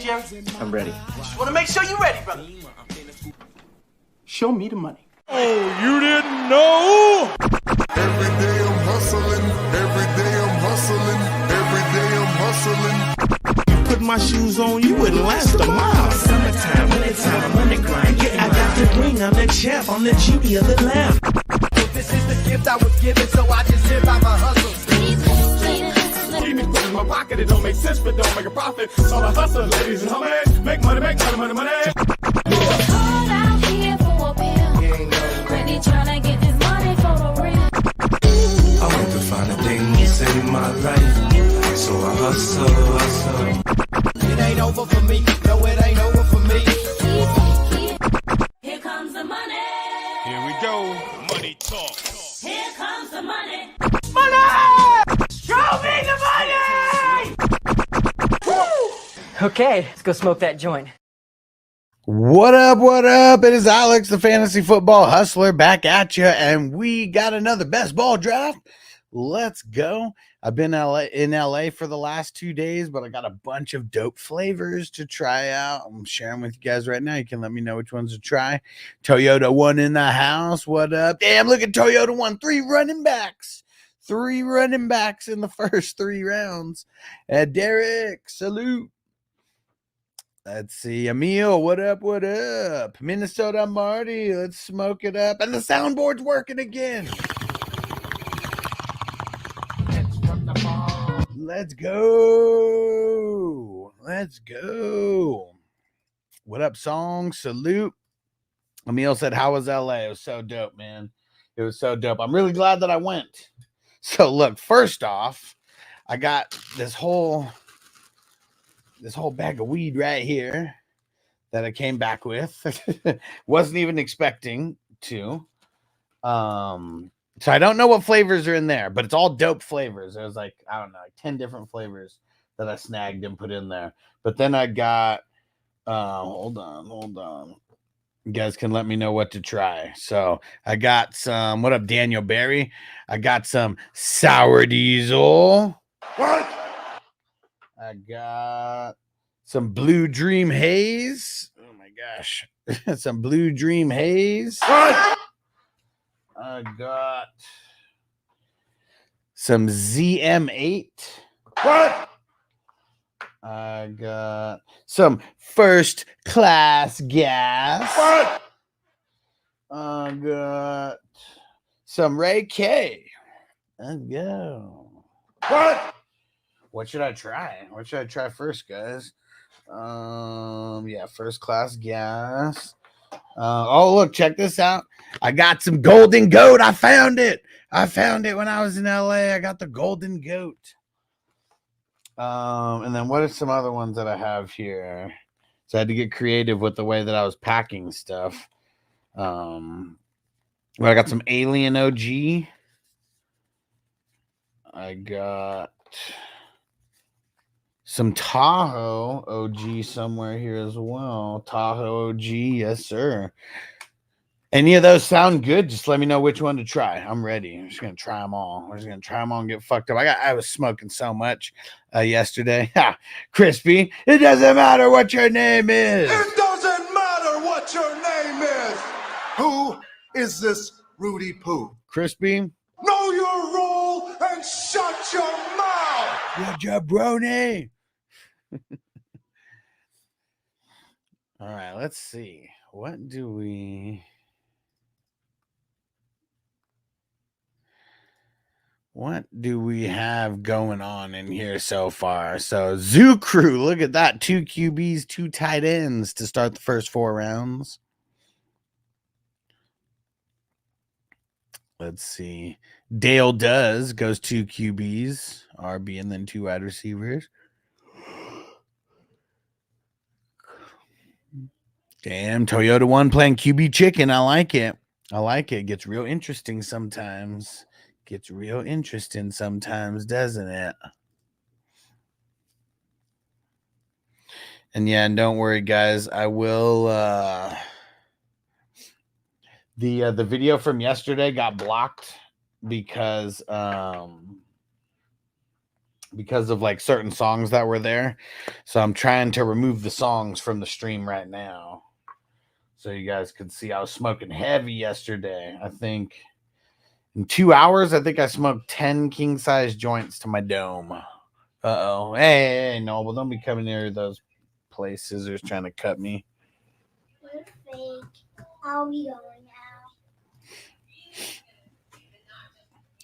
Jerry? I'm ready. Just want to make sure you're ready, brother. Show me the money. Oh, you didn't know? Every day I'm hustling. Every day I'm hustling. Every day I'm hustling. Put my shoes on, you wouldn't last a mile. Summertime, wintertime, I'm on the grind. Yeah, I got the ring, I'm the champ, I'm the Judy of the lamb. This is the gift I was given, so I just live by my hustle. Keep me put in my pocket, it don't make sense, but don't make a profit. So I hustle, ladies and homies. Make money, money. Hold out here for a pill. Really tryna get this money for the real. I want to find the things in my life, so I hustle. It ain't over for me, no, it ain't over for me. Here comes the money. Here we go, money talk. Here comes the money. Show me the money! Okay, let's go smoke that joint. What up? What up? It is Alex, the fantasy football hustler, back at you, and we got another best ball draft. Let's go. I've been in LA for the last 2 days, but I got a bunch of dope flavors to try out. I'm sharing with you guys right now. You can let me know which ones to try. Toyota One in the house. What up? Damn, look at Toyota One. 3 running backs. 3 running backs in the first 3 rounds. Derek, salute. Let's see. Emil, what up? What up? Minnesota Marty, let's smoke it up. And the soundboard's working again. Let's go. Let's go. What up, song? Salute. Emil said, how was LA? It was so dope, man. It was so dope. I'm really glad that I went. So look, first off, I got this whole bag of weed right here that I came back with. Wasn't even expecting to. So I don't know what flavors are in there, but it's all dope flavors. It was like, I don't know, like 10 different flavors that I snagged and put in there. But then I got, hold on. You guys can let me know what to try. So I got some, what up, Daniel Barry? I got some Sour Diesel. What? I got some Blue Dream Haze. Oh my gosh. Some Blue Dream Haze. What? I got some ZM8. What? I got some First Class Gas. What? I got some Ray K. Let's go. What? What should I try? What should I try first, guys? Yeah, First Class Gas. Oh, look, check this out. I got some Golden Goat. I found it when I was in LA. I got the Golden Goat. And then what are some other ones that I have here? So I had to get creative with the way that I was packing stuff. Well, I got some Alien OG. I got some Tahoe OG somewhere here as well. Tahoe OG, yes, sir. Any of those sound good? Just let me know which one to try. I'm ready. I'm just gonna try them all. We're just gonna try them all and get fucked up. I was smoking so much yesterday. Ha, crispy. It doesn't matter what your name is. It doesn't matter what your name is. Who is this Rudy Poo? Crispy. Know your role and shut your mouth. Yeah, jabroni. All right, let's see. What do we have going on in here so far? So Zoo Crew, look at that. 2 QBs, 2 tight ends to start the first 4 rounds. Let's see. Dale Does goes 2 QBs, RB, and then 2 wide receivers. Damn, Toyota One playing QB chicken. I like it. It gets real interesting sometimes. Doesn't it? And yeah, and don't worry, guys. I will. The video from yesterday got blocked because because of like certain songs that were there. So I'm trying to remove the songs from the stream right now. So you guys could see I was smoking heavy yesterday. I think in 2 hours, I think I smoked 10 king size joints to my dome. Uh-oh. Hey, no, well, don't be coming near those play scissors trying to cut me. We're fake. I'll be going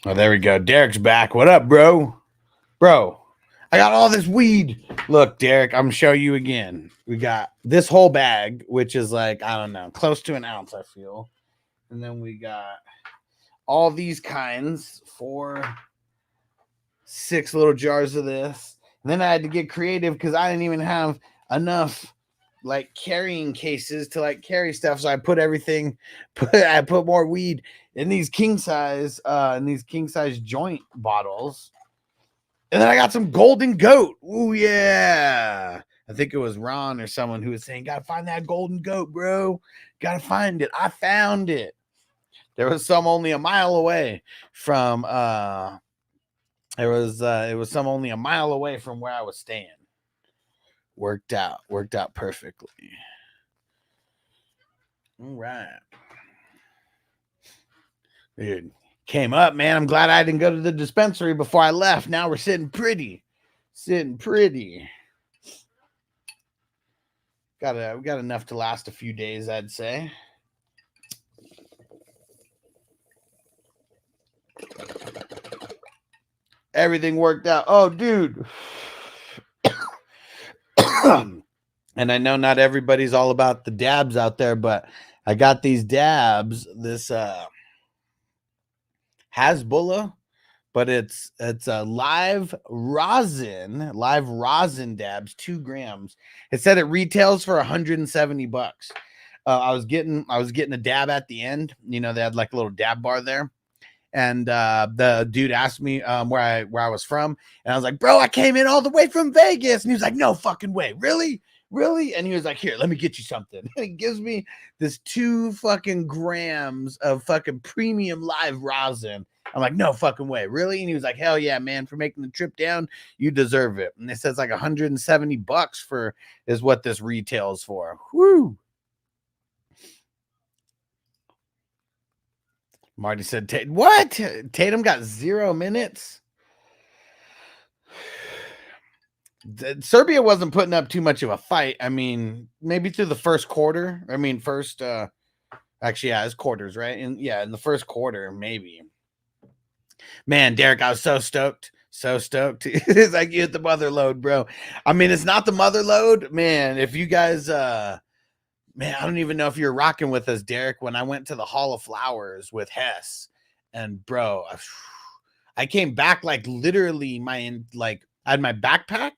now. Oh, there we go. Derek's back. What up, bro? Bro, I got all this weed. Look, Derek, I'm going to show you again. We got this whole bag, which is like, I don't know, close to an ounce, I feel. And then we got all these kinds, 6 little jars of this. And then I had to get creative because I didn't even have enough like carrying cases to like carry stuff. So I put everything, I put more weed in these king size joint bottles. And then I got some golden goat. Ooh, yeah. I think it was Ron or someone who was saying, gotta find that golden goat, bro. Gotta find it. I found it. There was some only a mile away from it was some only a mile away from where I was staying. Worked out perfectly. All right. Dude, came up, man. I'm glad I didn't go to the dispensary before I left. Now we're sitting pretty. We got enough to last a few days, I'd say. Everything worked out. Oh, dude. And I know not everybody's all about the dabs out there, but I got these dabs, this Hasbulla, but it's a live rosin dabs, 2 grams. It said it retails for $170. I was getting a dab at the end. You know, they had like a little dab bar there. And the dude asked me where I was from. And I was like, bro, I came in all the way from Vegas. And he was like, no fucking way. Really? And he was like, here, let me get you something. And he gives me this 2 fucking grams of fucking premium live rosin. I'm like, no fucking way. Really? And he was like, hell yeah, man. For making the trip down, you deserve it. And it says like $170 is what this retails for. Whoo. Marty said, what? Tatum got 0 minutes? Serbia wasn't putting up too much of a fight. I mean, maybe through the first quarter. I mean, actually, yeah, it's quarters, right? In the first quarter, maybe. Man, Derek, I was so stoked. It's like you hit the mother load, bro. I mean, it's not the mother load. Man, if you guys... Man, I don't even know if you're rocking with us, Derek, when I went to the Hall of Flowers with Hess. And bro, I came back like literally I had my backpack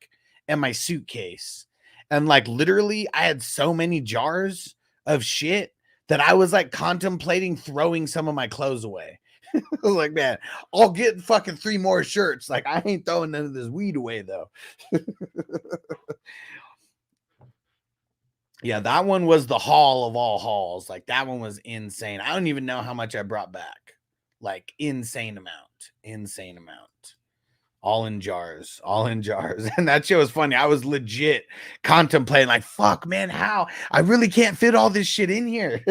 and my suitcase. And like literally I had so many jars of shit that I was like contemplating throwing some of my clothes away. I was like, man, I'll get fucking 3 more shirts. Like I ain't throwing none of this weed away though. Yeah, that one was the haul of all hauls. Like that one was insane. I don't even know how much I brought back. Like insane amount. All in jars. And that shit was funny. I was legit contemplating like, fuck, man, how? I really can't fit all this shit in here.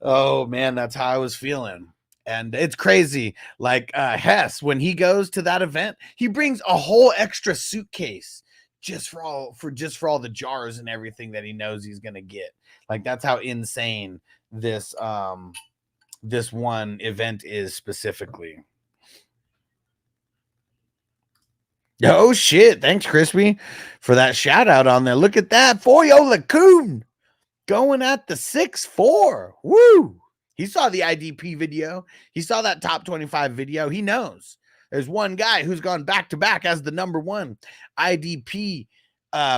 Oh, man, that's how I was feeling. And it's crazy. Like Hess, when he goes to that event, he brings a whole extra suitcase just for all the jars and everything that he knows he's gonna get. Like that's how insane this one event is specifically. Oh shit, thanks Crispy for that shout out on there. Look at that, Foyola Coon going at the 6'4". Woo! He saw the IDP video. He saw that top 25 video. He knows. There's one guy who's gone back to back as the number 1 IDP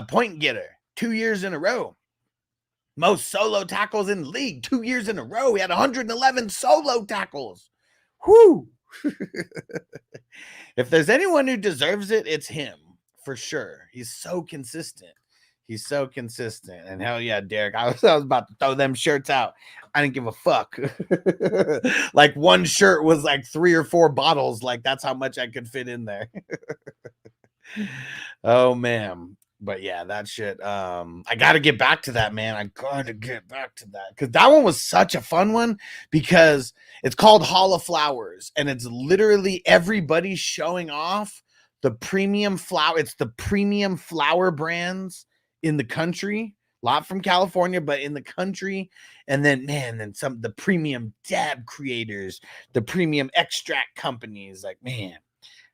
point getter 2 years in a row. Most solo tackles in the league 2 years in a row. He had 111 solo tackles. Whoo! If there's anyone who deserves it, it's him for sure. He's so consistent. He's so consistent. And hell yeah, Derek. I was about to throw them shirts out. I didn't give a fuck. Like one shirt was like 3 or 4 bottles. Like that's how much I could fit in there. Oh man. But yeah, that shit. I gotta get back to that, man. I gotta get back to that. Because that one was such a fun one because it's called Hall of Flowers. And it's literally everybody showing off the premium flower. It's the premium flower brands in the country. A lot from California, but in the country. And then, man, then some the premium dab creators, the premium extract companies. Like, man,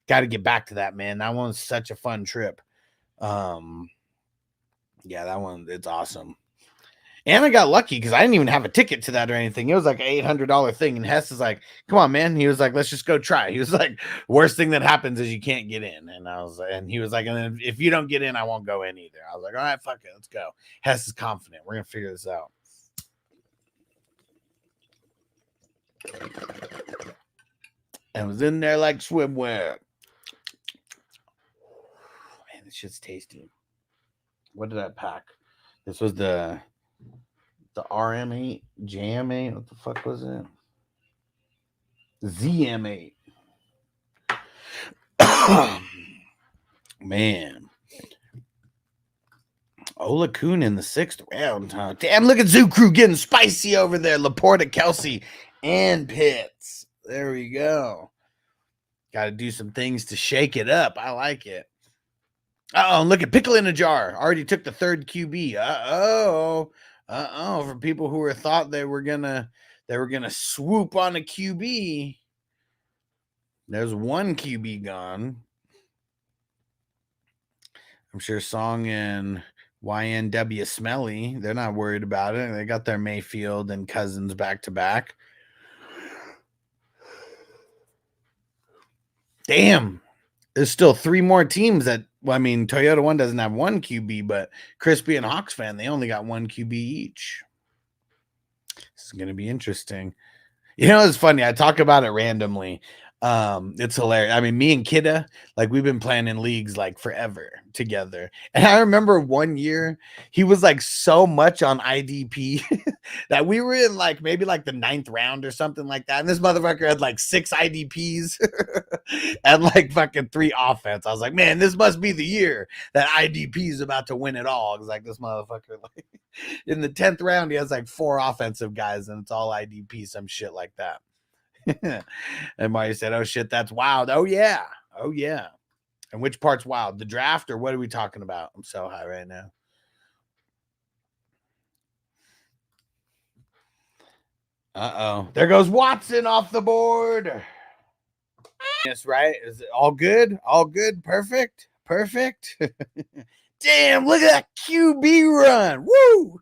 gotta get back to that, man. That one's such a fun trip. Yeah, that one, it's awesome. And I got lucky because I didn't even have a ticket to that or anything. It was like an $800 thing. And Hess is like, come on, man. He was like, let's just go try. He was like, worst thing that happens is you can't get in. And he was like, and then if you don't get in, I won't go in either. I was like, all right, fuck it. Let's go. Hess is confident. We're going to figure this out. And was in there like swimwear. Man, this shit's tasty. What did I pack? This was the RM8, JM8. What the fuck was it? ZM8. Man. Ola Kuhn in the 6th round. Huh? Damn, look at Zoo Crew getting spicy over there. Laporta, Kelsey, and Pitts. There we go. Got to do some things to shake it up. I like it. Uh-oh, look at Pickle in a Jar. Already took the 3rd QB. Uh-oh. For people who thought they were gonna swoop on a QB. There's 1 QB gone. I'm sure Song and YNW Smelly, they're not worried about it. They got their Mayfield and Cousins back to back. Damn. There's still 3 more teams that, well, I mean, Toyota 1 doesn't have 1 QB, but Crispy and Hawks fan, they only got 1 QB each. This is going to be interesting. You know, it's funny. I talk about it randomly. It's hilarious. I mean, me and Kidda, like we've been playing in leagues like forever together. And I remember one year he was like so much on IDP that we were in like maybe like the 9th round or something like that. And this motherfucker had like 6 IDPs and like fucking 3 offense. I was like, man, this must be the year that IDP is about to win it all. It's like this motherfucker, like in the 10th round, he has like 4 offensive guys and it's all IDP, some shit like that. And Mario said, oh shit, that's wild. Oh yeah. And which part's wild? The draft or what are we talking about? I'm so high right now. Uh-oh. There goes Watson off the board. Yes, right? Is it all good? All good? Perfect? Damn, look at that QB run. Woo!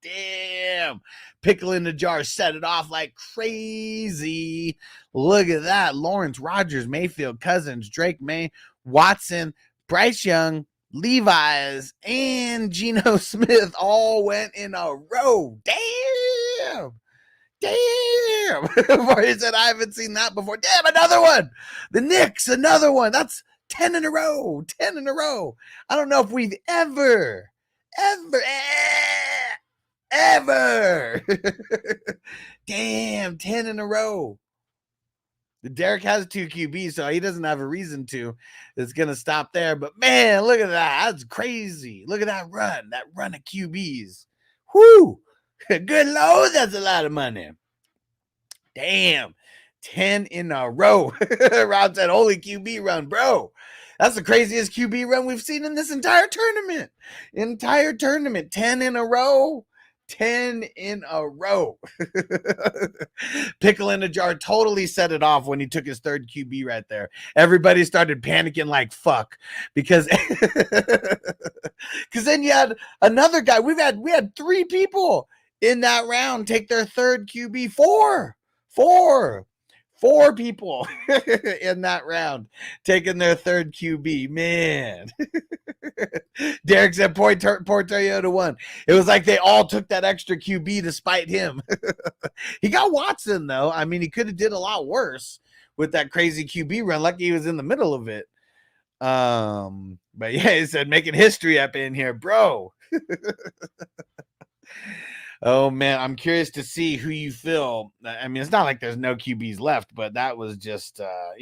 Damn. Pickle in the Jar set it off like crazy. Look at that. Lawrence, Rogers, Mayfield, Cousins, Drake, May, Watson, Bryce Young, Levi's, and Geno Smith all went in a row. Damn. Mario said, I haven't seen that before. Damn, another one. The Knicks, another one. That's 10 in a row. I don't know if we've ever damn, 10 in a row. Derek has 2 QBs, so he doesn't have a reason to. It's going to stop there. But, man, look at that. That's crazy. Look at that run of QBs. Whoo! Good Lord, that's a lot of money. Damn. 10 in a row. Rob said, holy QB run, bro. That's the craziest QB run we've seen in this entire tournament. 10 in a row. 10 in a row. Pickle in a Jar totally set it off when he took his 3rd QB right there. Everybody started panicking like fuck because then you had another guy. We had 3 people in that round take their 3rd QB. 4 people in that round taking their 3rd QB. Man. Derek said, poor Toyota 1. It was like they all took that extra QB to spite him. He got Watson, though. I mean, he could have did a lot worse with that crazy QB run. Lucky he was in the middle of it. But yeah, he said making history up in here, bro. Oh man, I'm curious to see who you feel. I mean, it's not like there's no QBs left, but that was just that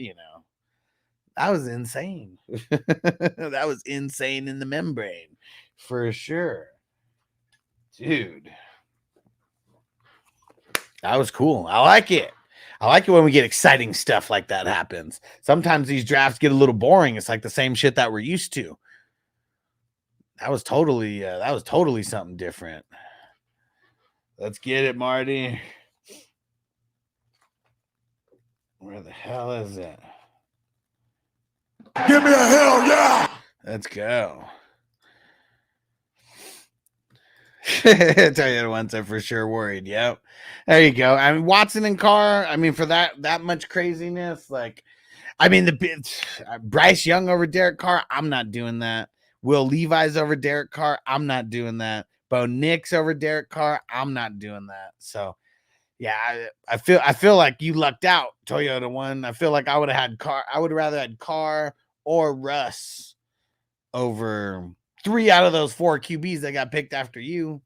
was insane. That was insane in the membrane for sure. Dude. That was cool. I like it. I like it when we get exciting stuff like that happens. Sometimes these drafts get a little boring. It's like the same shit that we're used to. That was totally something different. Let's get it, Marty. Where the hell is it? Give me a hell yeah! Let's go. Tell you the ones I'm for sure worried. Yep. There you go. I mean, Watson and Carr, I mean, for that much craziness, like, I mean, Bryce Young over Derek Carr, I'm not doing that. Will Levi's over Derek Carr, I'm not doing that. Bo Nix over Derek Carr, I'm not doing that. So, yeah, I feel like you lucked out, Toyota one. I feel like I would have had Carr. I would have rather had Carr or Russ over 3 out of those 4 QBs that got picked after you,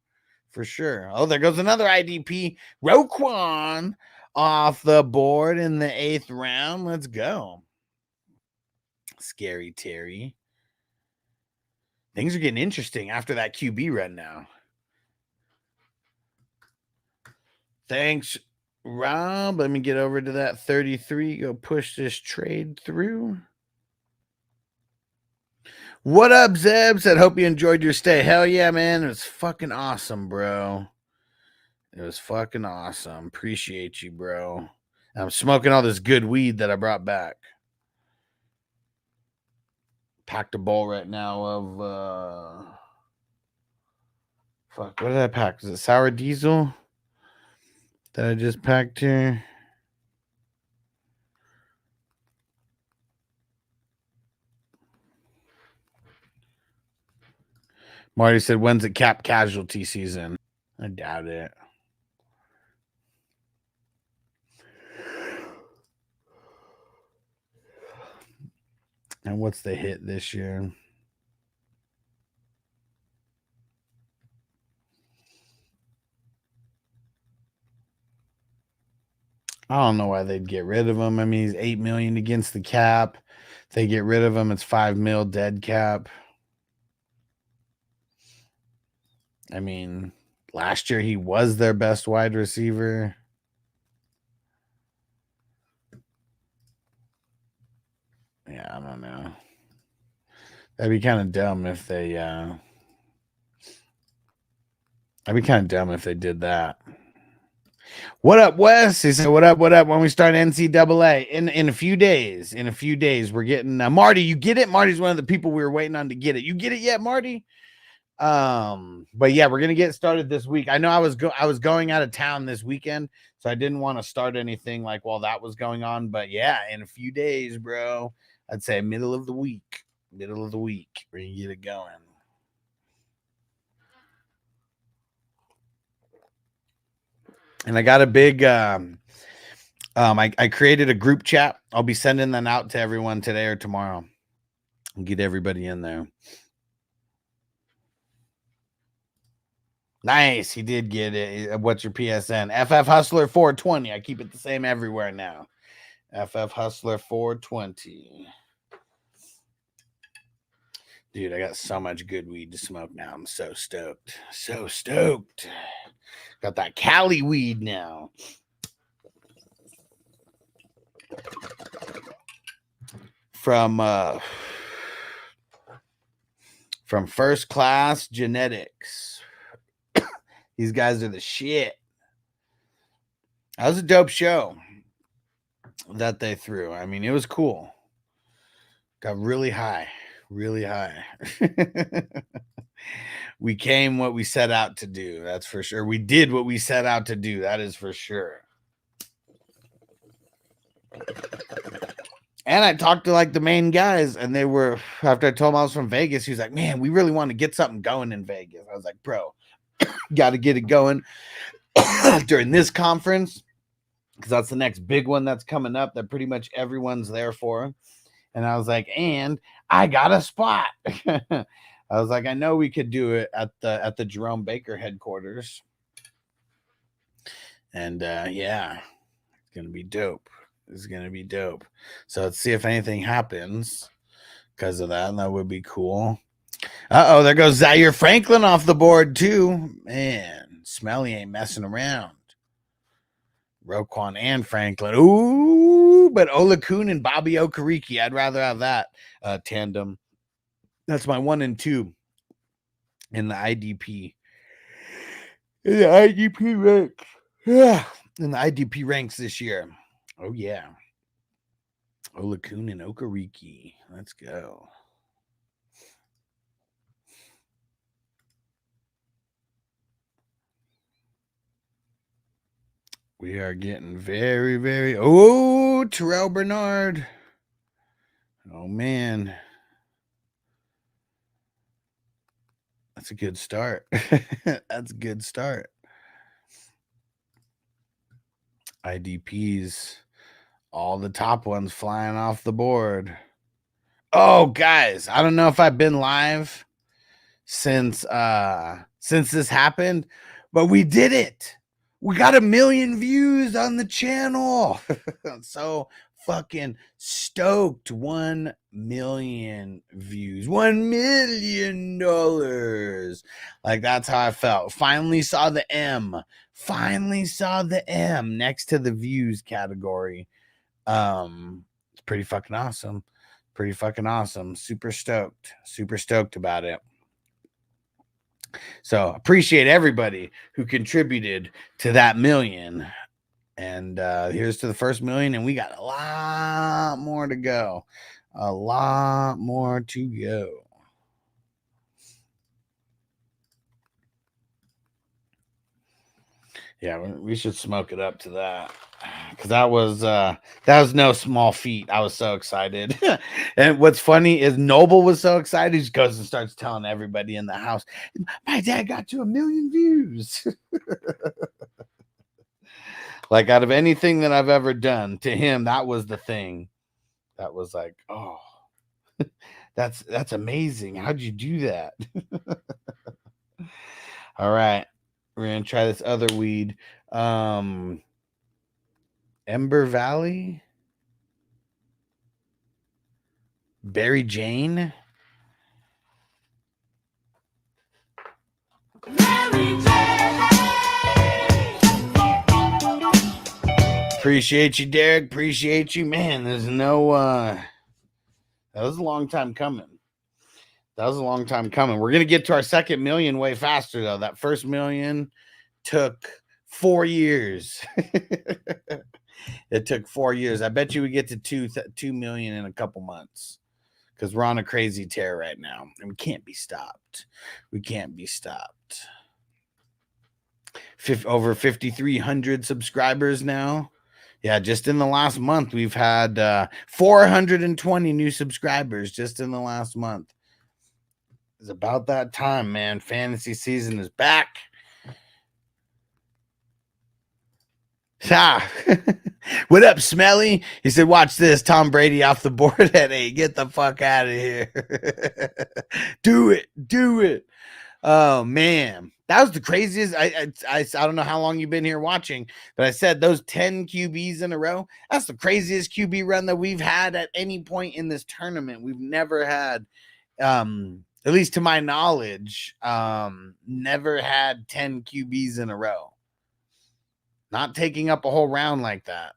for sure. Oh, there goes another IDP. Roquan off the board in the 8th round. Let's go. Scary Terry. Things are getting interesting after that QB run now. Thanks, Rob. Let me get over to that 33. Go push this trade through. What up, Zeb? Said, hope you enjoyed your stay. Hell yeah, man. It was fucking awesome, bro. It was fucking awesome. Appreciate you, bro. I'm smoking all this good weed that I brought back. Packed a bowl right now of fuck, what did I pack? Is it sour diesel that I just packed here? Marty said, when's it cap casualty season? I doubt it. And what's the hit this year? I don't know why they'd get rid of him. I mean, he's $8 million against the cap. If they get rid of him, it's $5 million dead cap. I mean, last year he was their best wide receiver. Yeah, I don't know. That'd be kind of dumb if they did that. What up, Wes? He said, what up? When we start NCAA in a few days. In a few days, we're getting Marty. You get it? Marty's one of the people we were waiting on to get it. You get it yet, Marty? But yeah, we're gonna get started this week. I know I was going out of town this weekend, so I didn't want to start anything like while that was going on. But yeah, in a few days, bro. I'd say middle of the week, we're gonna get it going. And I got a big I created a group chat. I'll be sending that out to everyone today or tomorrow and get everybody in there. Nice. He did get it. What's your PSN? FF Hustler 420. I keep it the same everywhere now. FF Hustler 420. Dude, I got so much good weed to smoke now. I'm so stoked. So stoked. Got that Cali weed now. From First Class Genetics. These guys are the shit. That was a dope show that they threw. I mean, it was cool. Got really high. Really high. We came what we set out to do. That's for sure. We did what we set out to do. That is for sure. And I talked to like the main guys, and they were, after I told them I was from Vegas, he was like, man, we really want to get something going in Vegas. I was like, bro, got to get it going during this conference, because that's the next big one that's coming up that pretty much everyone's there for. And I was like, and I got a spot. I was like, I know we could do it at the Jerome Baker headquarters. And yeah, it's gonna be dope. It's gonna be dope. So let's see if anything happens because of that. And that would be cool. Uh-oh, there goes Zaire Franklin off the board too. Man, Smelly ain't messing around. Roquan and Franklin. Ooh, but Ola Kuhn and Bobby Okereke. I'd rather have that tandem. That's my 1 and 2 in the IDP. In the IDP ranks. Yeah. In the IDP ranks this year. Oh, yeah. Ola Kuhn and Okereke. Let's go. We are getting very, very... Oh, Terrell Bernard. Oh, man. That's a good start. That's a good start. IDPs. All the top ones flying off the board. Oh, guys. I don't know if I've been live since this happened, but we did it. We got 1 million views on the channel. So fucking stoked. 1 million views. $1 million. Like, that's how I felt. Finally saw the M. Finally saw the M next to the views category. It's pretty fucking awesome. Pretty fucking awesome. Super stoked. Super stoked about it. So appreciate everybody who contributed to that 1 million. And here's to the first 1 million. And we got a lot more to go. A lot more to go. Yeah, we should smoke it up to that. Because that was no small feat. I was so excited. And what's funny is Noble was so excited. He just goes and starts telling everybody in the house, my dad got to 1 million views. Like, out of anything that I've ever done, to him, that was the thing. That was like, oh, that's amazing. How'd you do that? All right. We're going to try this other weed. Ember Valley. Barry Jane. Appreciate you, Derek. Appreciate you. Man, there's no that was a long time coming. That was a long time coming. We're gonna get to our second million way faster, though. That first 1 million took 4 years. It took 4 years. I bet you we get to 2 million in a couple months. Because we're on a crazy tear right now. And we can't be stopped. We can't be stopped. Over 5,300 subscribers now. Yeah, just in the last month, we've had 420 new subscribers just in the last month. It's about that time, man. Fantasy season is back. Ah. What up, Smelly? He said, watch this. Tom Brady off the board at 8. Get the fuck out of here. Do it. Do it. Oh, man. That was the craziest. I don't know how long you've been here watching, but I said those 10 QBs in a row. That's the craziest QB run that we've had at any point in this tournament. We've never had, at least to my knowledge, never had 10 QBs in a row. Not taking up a whole round like that.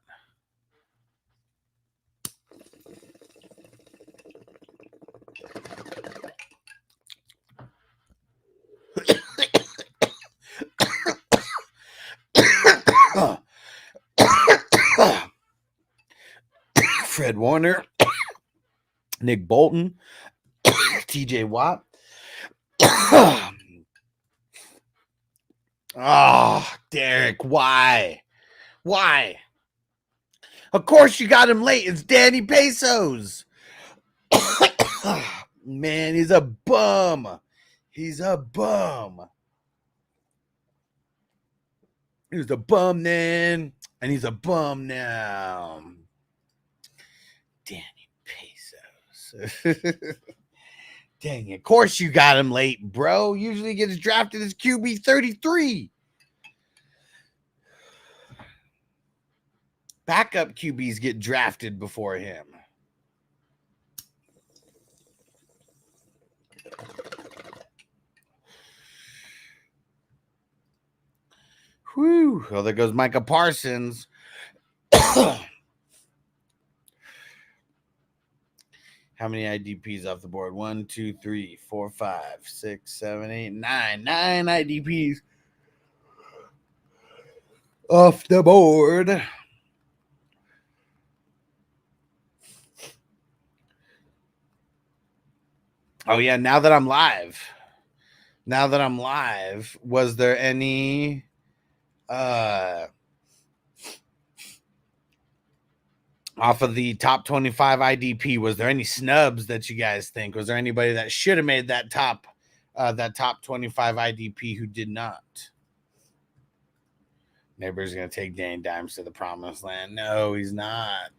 Fred Warner, Nick Bolton, TJ Watt. Oh, Derek, why? Why? Of course you got him late. It's Danny Pesos. Man, he's a bum. He's a bum. He was a bum then, and he's a bum now. Danny Pesos. Giants. Dang it. Of course you got him late, bro. Usually gets drafted as QB 33. Backup QBs get drafted before him. Whew. Well, there goes Micah Parsons. How many IDPs off the board? 1, 2, 3, 4, 5, 6, 7, 8, 9. 9 IDPs off the board. Oh, yeah. Now that I'm live, was there any off of the top 25 IDP, was there any snubs that you guys think? Was there anybody that should have made that top 25 IDP who did not? Neighbor's gonna take Danny Dimes to the promised land. No, he's not.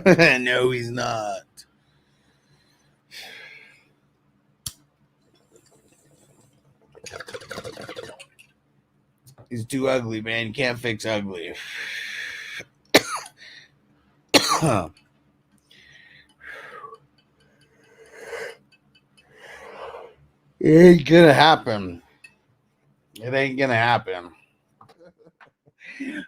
No, he's not. He's too ugly, man. You can't fix ugly. It ain't gonna happen. It ain't gonna happen.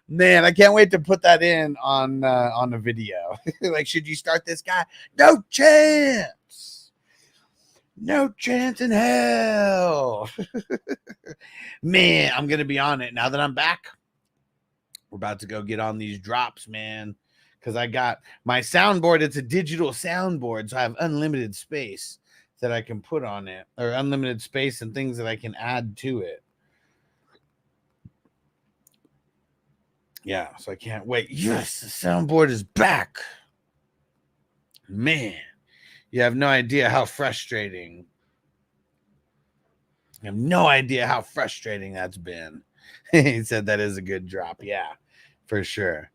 Man, I can't wait to put that in on the video. Like, should you start this guy? No chance. No chance in hell. Man, I'm gonna be on it now that I'm back. We're about to go get on these drops, man. Because I got my soundboard. It's a digital soundboard, so I have unlimited space that I can put on it, or unlimited space and things that I can add to it. Yeah, so I can't wait. Yes, the soundboard is back. Man, you have no idea how frustrating. You have no idea how frustrating that's been. He said that is a good drop. Yeah, for sure.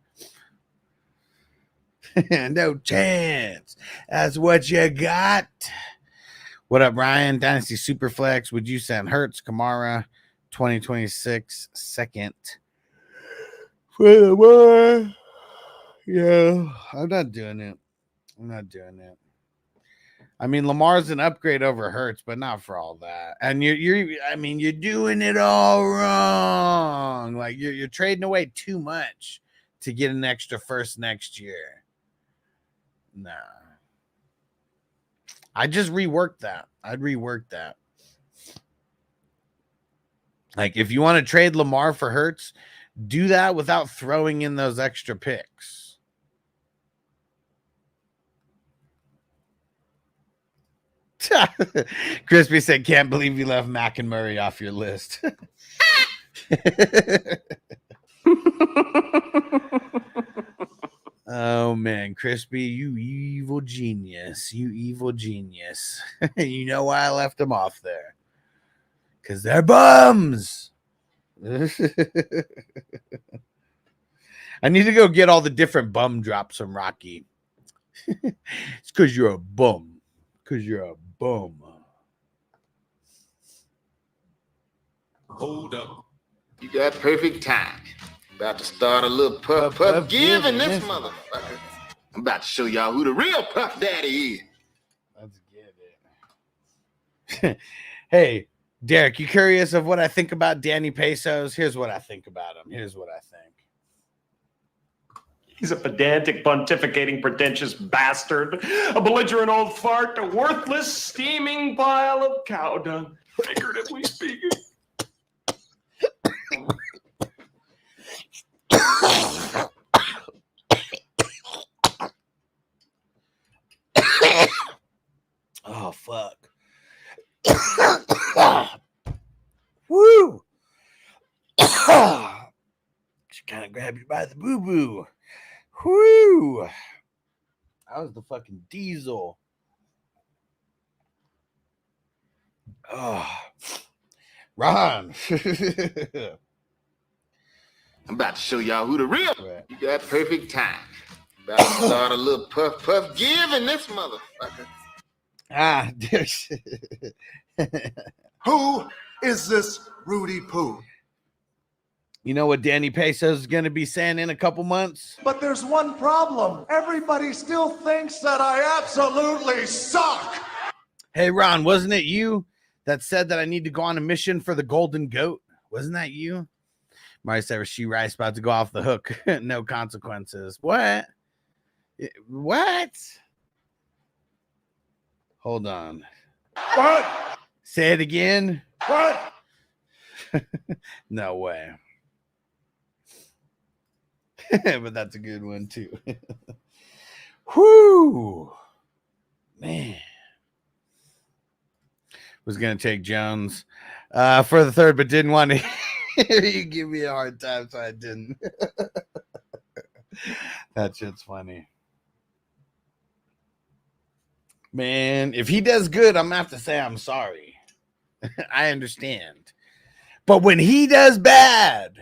No chance. That's what you got. What up, Ryan? Dynasty Superflex. Would you send Hurts, Kamara, 2026 second? For the boy. Yeah, I'm not doing it. I mean, Lamar's an upgrade over Hurts, but not for all that. And you're doing it all wrong. Like you're trading away too much to get an extra first next year. Nah. I'd rework that. Like, if you want to trade Lamar for Hurts, do that without throwing in those extra picks. Crispy said, can't believe you left Mac and Murray off your list. Oh, man, Crispy, you evil genius. You know why I left them off there? Because they're bums. I need to go get all the different bum drops from Rocky. It's because you're a bum. Hold up. You got perfect time. About to start a little puff giving this motherfucker. I'm about to show y'all who the real Puff Daddy is. Let's get it. Hey, Derek, you curious of what I think about Danny Pesos? Here's what I think about him. He's a pedantic, pontificating, pretentious bastard, a belligerent old fart, a worthless, steaming pile of cow dung, figuratively speaking. Oh, fuck. Woo! She kind of grabbed you by the boo-boo. Woo! That was the fucking diesel. Oh. Ron. I'm about to show y'all who the real. You got perfect time. About to start a little puff giving this motherfucker. Ah, Who is this Rudy Poo? you know what Danny Pesos is going to be saying in a couple months? But there's one problem. Everybody still thinks that I absolutely suck. Hey, Ron, wasn't it you that said that I need to go on a mission for the Golden Goat? Wasn't that you? Marty said, she Rice about to go off the hook. No consequences. What? What? Hold on. What? Say it again. What? No way. But that's a good one too. Whoo, man. Was gonna take Jones for the third, but didn't want to hear you give me a hard time, so I didn't. That shit's funny. Man, if he does good, I'm gonna have to say I'm sorry. I understand. But when he does bad,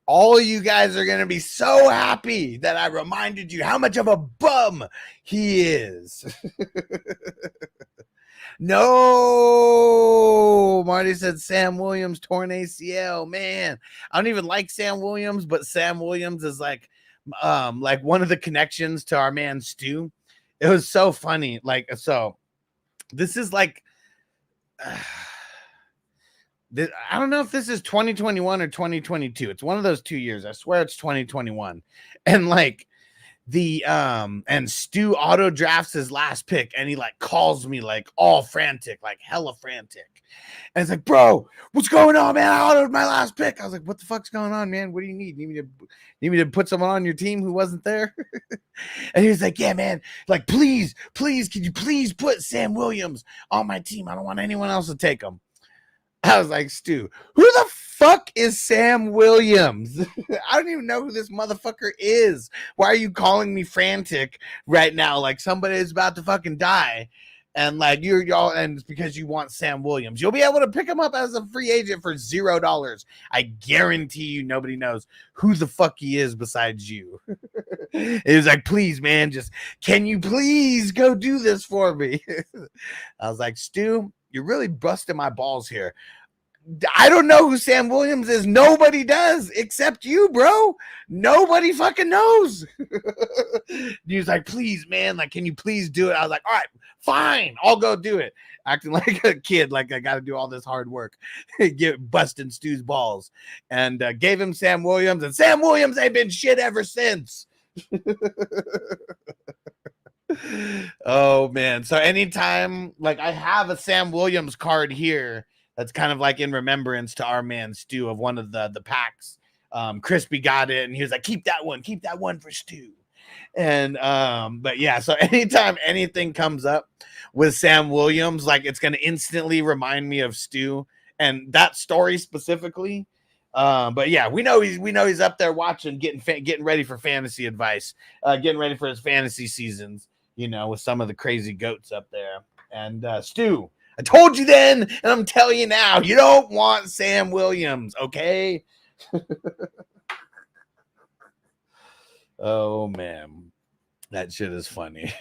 all you guys are going to be so happy that I reminded you how much of a bum he is. No, Marty said Sam Williams torn ACL. Man, I don't even like Sam Williams, but Sam Williams is like one of the connections to our man Stu. It was so funny. Like, so this is like, I don't know if this is 2021 or 2022. It's one of those 2 years. I swear it's 2021. And like and Stu auto drafts his last pick and he like calls me like all frantic, like hella frantic. And it's like, bro, what's going on, man? I autoed my last pick. I was like, what the fuck's going on, man? What do you need? Need me to put someone on your team who wasn't there? And he was like, yeah, man, like, please, can you please put Sam Williams on my team? I don't want anyone else to take him. I was like, Stu, who the fuck is Sam Williams? I don't even know who this motherfucker is. Why are you calling me frantic right now? Like somebody is about to fucking die. And like y'all, and it's because you want Sam Williams. You'll be able to pick him up as a free agent for $0. I guarantee you nobody knows who the fuck he is besides you. It was like, please, man, can you please go do this for me? I was like, Stu, you're really busting my balls here. I don't know who Sam Williams is. Nobody does except you, bro. Nobody fucking knows. He was like, please, man, like, can you please do it? I was like, all right, fine, I'll go do it. Acting like a kid, like I got to do all this hard work, busting Stu's balls, and gave him Sam Williams, and Sam Williams ain't been shit ever since. Oh man, so anytime, like, I have a Sam Williams card here that's kind of like in remembrance to our man Stu of one of the packs. Crispy got it and he was like, keep that one for Stu. And but yeah, so anytime anything comes up with Sam Williams, like, it's gonna instantly remind me of Stu and that story specifically. But yeah, we know he's up there watching, getting ready for fantasy advice, getting ready for his fantasy seasons, you know, with some of the crazy goats up there. And Stu, I told you then, and I'm telling you now, you don't want Sam Williams, okay? Oh man, that shit is funny.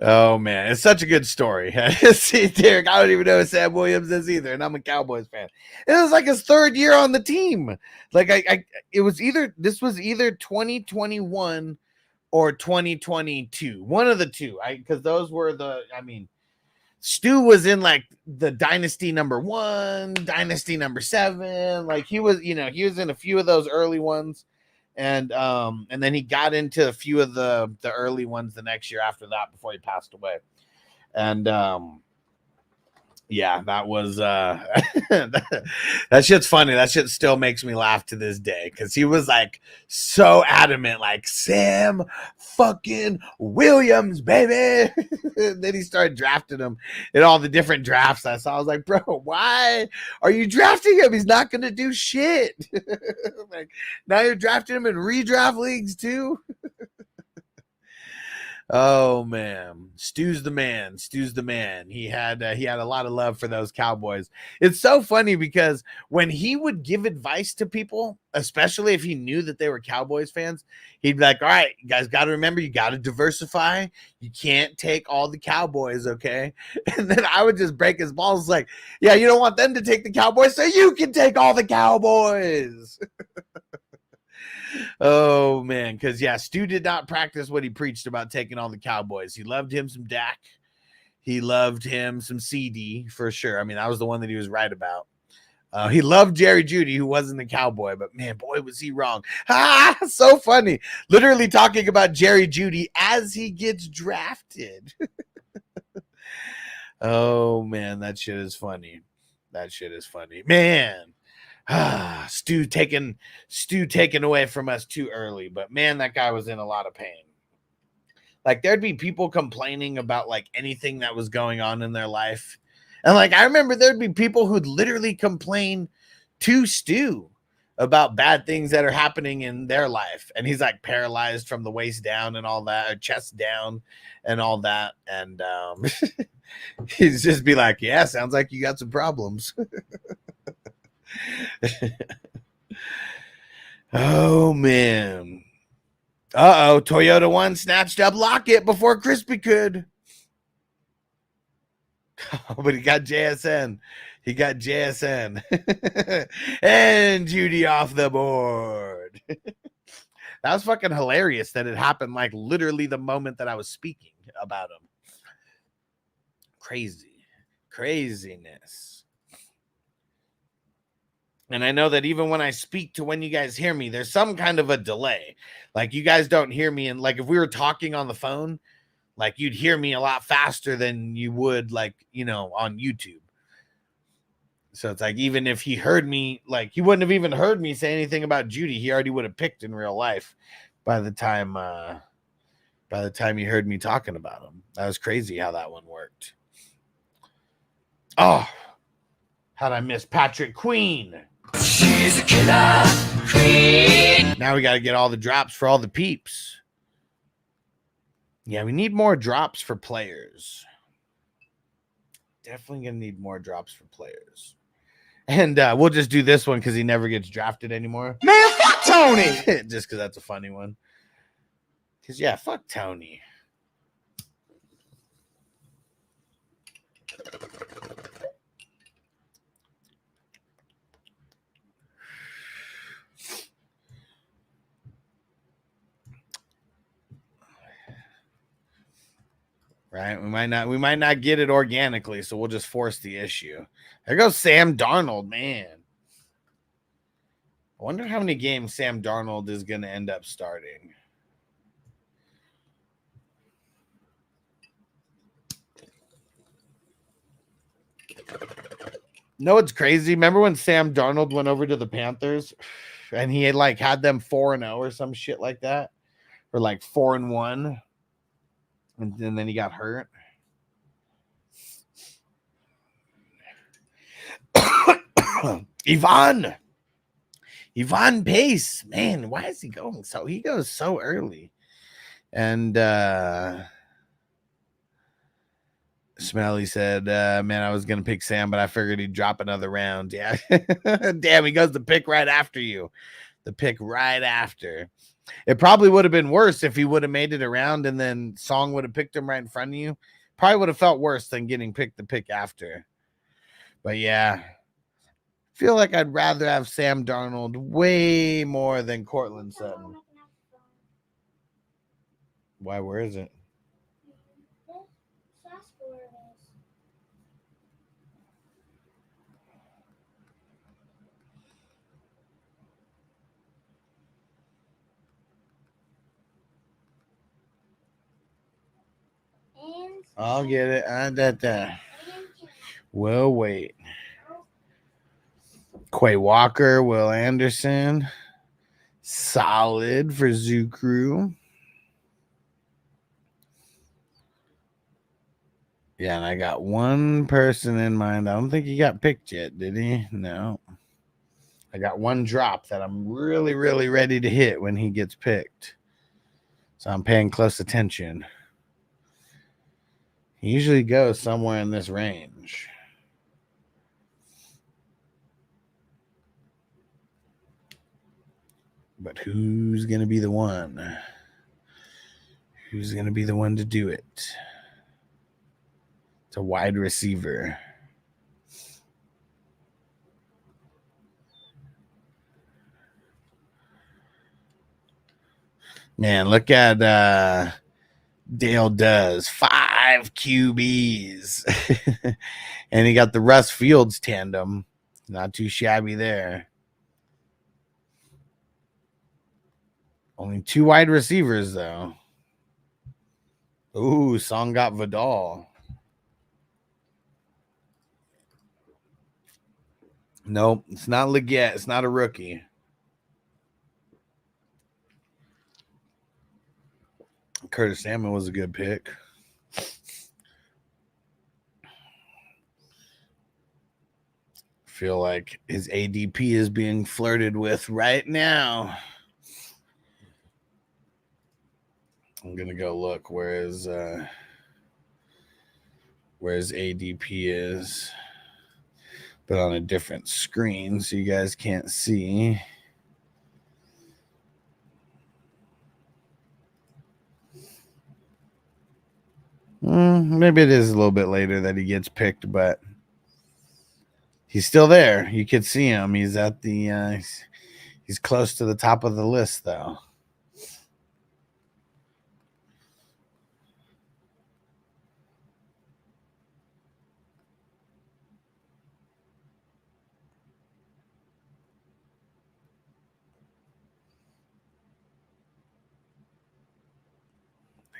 Oh man, it's such a good story. See, Derek, I don't even know who Sam Williams is either, and I'm a Cowboys fan. It was like his third year on the team. Like this was either 2021 or 2022, one of the two. Because those were Stu was in like the dynasty number 1, dynasty number 7. Like he was in a few of those early ones. And then he got into a few of the early ones the next year after that before he passed away. And yeah, that was that shit's funny. That shit still makes me laugh to this day because he was like so adamant, like Sam fucking Williams, baby. Then he started drafting him in all the different drafts I saw. I was like, bro, why are you drafting him? He's not gonna do shit. Like, now you're drafting him in redraft leagues too. Oh man, Stu's the man. Stu's the man. He had a lot of love for those Cowboys. It's so funny because when he would give advice to people, especially if he knew that they were Cowboys fans, he'd be like, "All right, you guys got to remember, you got to diversify. You can't take all the Cowboys, okay?" And then I would just break his balls, like, "Yeah, you don't want them to take the Cowboys, so you can take all the Cowboys." Oh man, because yeah, Stu did not practice what he preached about taking all the Cowboys. He loved him some Dak. He loved him some CD for sure. I mean, that was the one that he was right about. He loved Jerry Jeudy, who wasn't the Cowboy, but man, boy, was he wrong. Ah, so funny. Literally talking about Jerry Jeudy as he gets drafted. Oh man, that shit is funny. That shit is funny, man. Stu taken away from us too early, but man, that guy was in a lot of pain. Like there'd be people complaining about like anything that was going on in their life. And like I remember there'd be people who'd literally complain to Stu about bad things that are happening in their life. And he's like paralyzed from the waist down and all that, or chest down and all that. And he'd just be like, "Yeah, sounds like you got some problems." Oh man. Toyota 1 snatched up Lockett before Crispy could. But he got JSN. And Jeudy off the board. That was fucking hilarious that it happened like literally the moment that I was speaking about him. Craziness. And I know that even when I speak to when you guys hear me, there's some kind of a delay. Like you guys don't hear me. And like if we were talking on the phone, like you'd hear me a lot faster than you would like, you know, on YouTube. So it's like, even if he heard me, like he wouldn't have even heard me say anything about Jeudy. He already would have picked in real life by the time he heard me talking about him. That was crazy how that one worked. Oh, how'd I miss Patrick Queen? She's a killer queen. Now we got to get all the drops for all the peeps. Yeah, we need more drops for players. Definitely going to need more drops for players. And we'll just do this one because he never gets drafted anymore. Man, fuck Tony! Just because that's a funny one. Because, yeah, fuck Tony. Right? We might not get it organically, so we'll just force the issue. There goes Sam Darnold, man. I wonder how many games Sam Darnold is going to end up starting. No, it's crazy. Remember when Sam Darnold went over to the Panthers and he had them 4-0 or some shit like that, or like 4-1, and then he got hurt. Ivan Pace, man, why is he going so? He goes so early, and Smelly said, man, I was going to pick Sam, but I figured he'd drop another round. Yeah. Damn, he goes the pick right after you. The pick right after. It probably would have been worse if he would have made it around and then Song would have picked him right in front of you. Probably would have felt worse than getting picked the pick after. But yeah, feel like I'd rather have Sam Darnold way more than Cortland Sutton. Why? Where is it? I'll get it. We'll wait. Quay Walker, Will Anderson. Solid for Zoo Crew. Yeah, and I got one person in mind. I don't think he got picked yet, did he? No. I got one drop that I'm really, really ready to hit when he gets picked. So I'm paying close attention. He usually goes somewhere in this range. But who's going to be the one? Who's going to be the one to do it? It's a wide receiver. Man, look at Dale does 5 QBs. And he got the Russ Fields tandem. Not too shabby there. Only 2 wide receivers, though. Ooh, Song got Vidal. Nope, it's not Leggett. It's not a rookie. Curtis Samuel was a good pick. Feel like his ADP is being flirted with right now. I'm gonna go look where his ADP is, but on a different screen so you guys can't see. Maybe it is a little bit later that he gets picked, but he's still there. You could see him. He's at the he's close to the top of the list, though.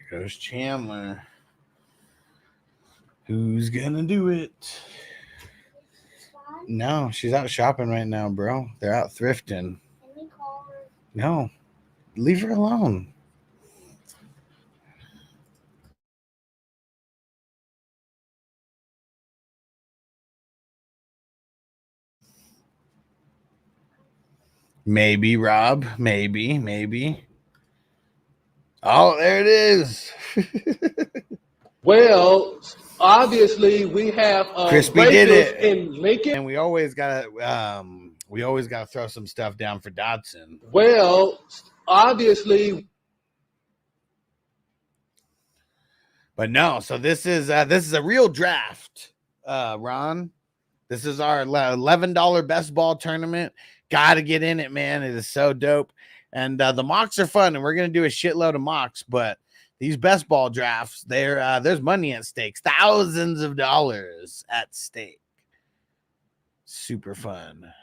There goes Chandler. Who's gonna do it? No, she's out shopping right now, bro. They're out thrifting. No, leave her alone. Maybe, Rob. Maybe. Oh, there it is. Well, obviously we have Crispy did it in Lincoln. And we always gotta throw some stuff down for Dotson. Well, obviously. But no, so this is a real draft, Ron. This is our $11 best ball tournament. Gotta get in it, man. It is so dope. And the mocks are fun, and we're gonna do a shitload of mocks, but these best ball drafts, there's money at stake, thousands of dollars at stake. Super fun.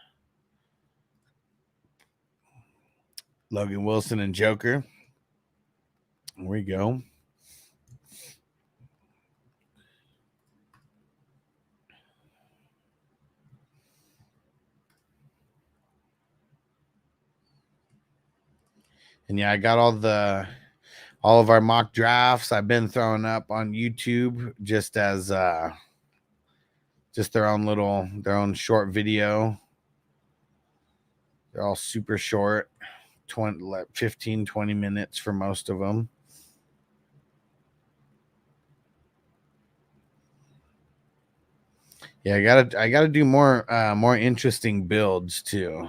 Logan Wilson and Joker. Here we go. And yeah, I got all of our mock drafts I've been throwing up on YouTube just as just their own short video. They're all super short, 15, 20 minutes for most of them. Yeah, I gotta do more interesting builds too.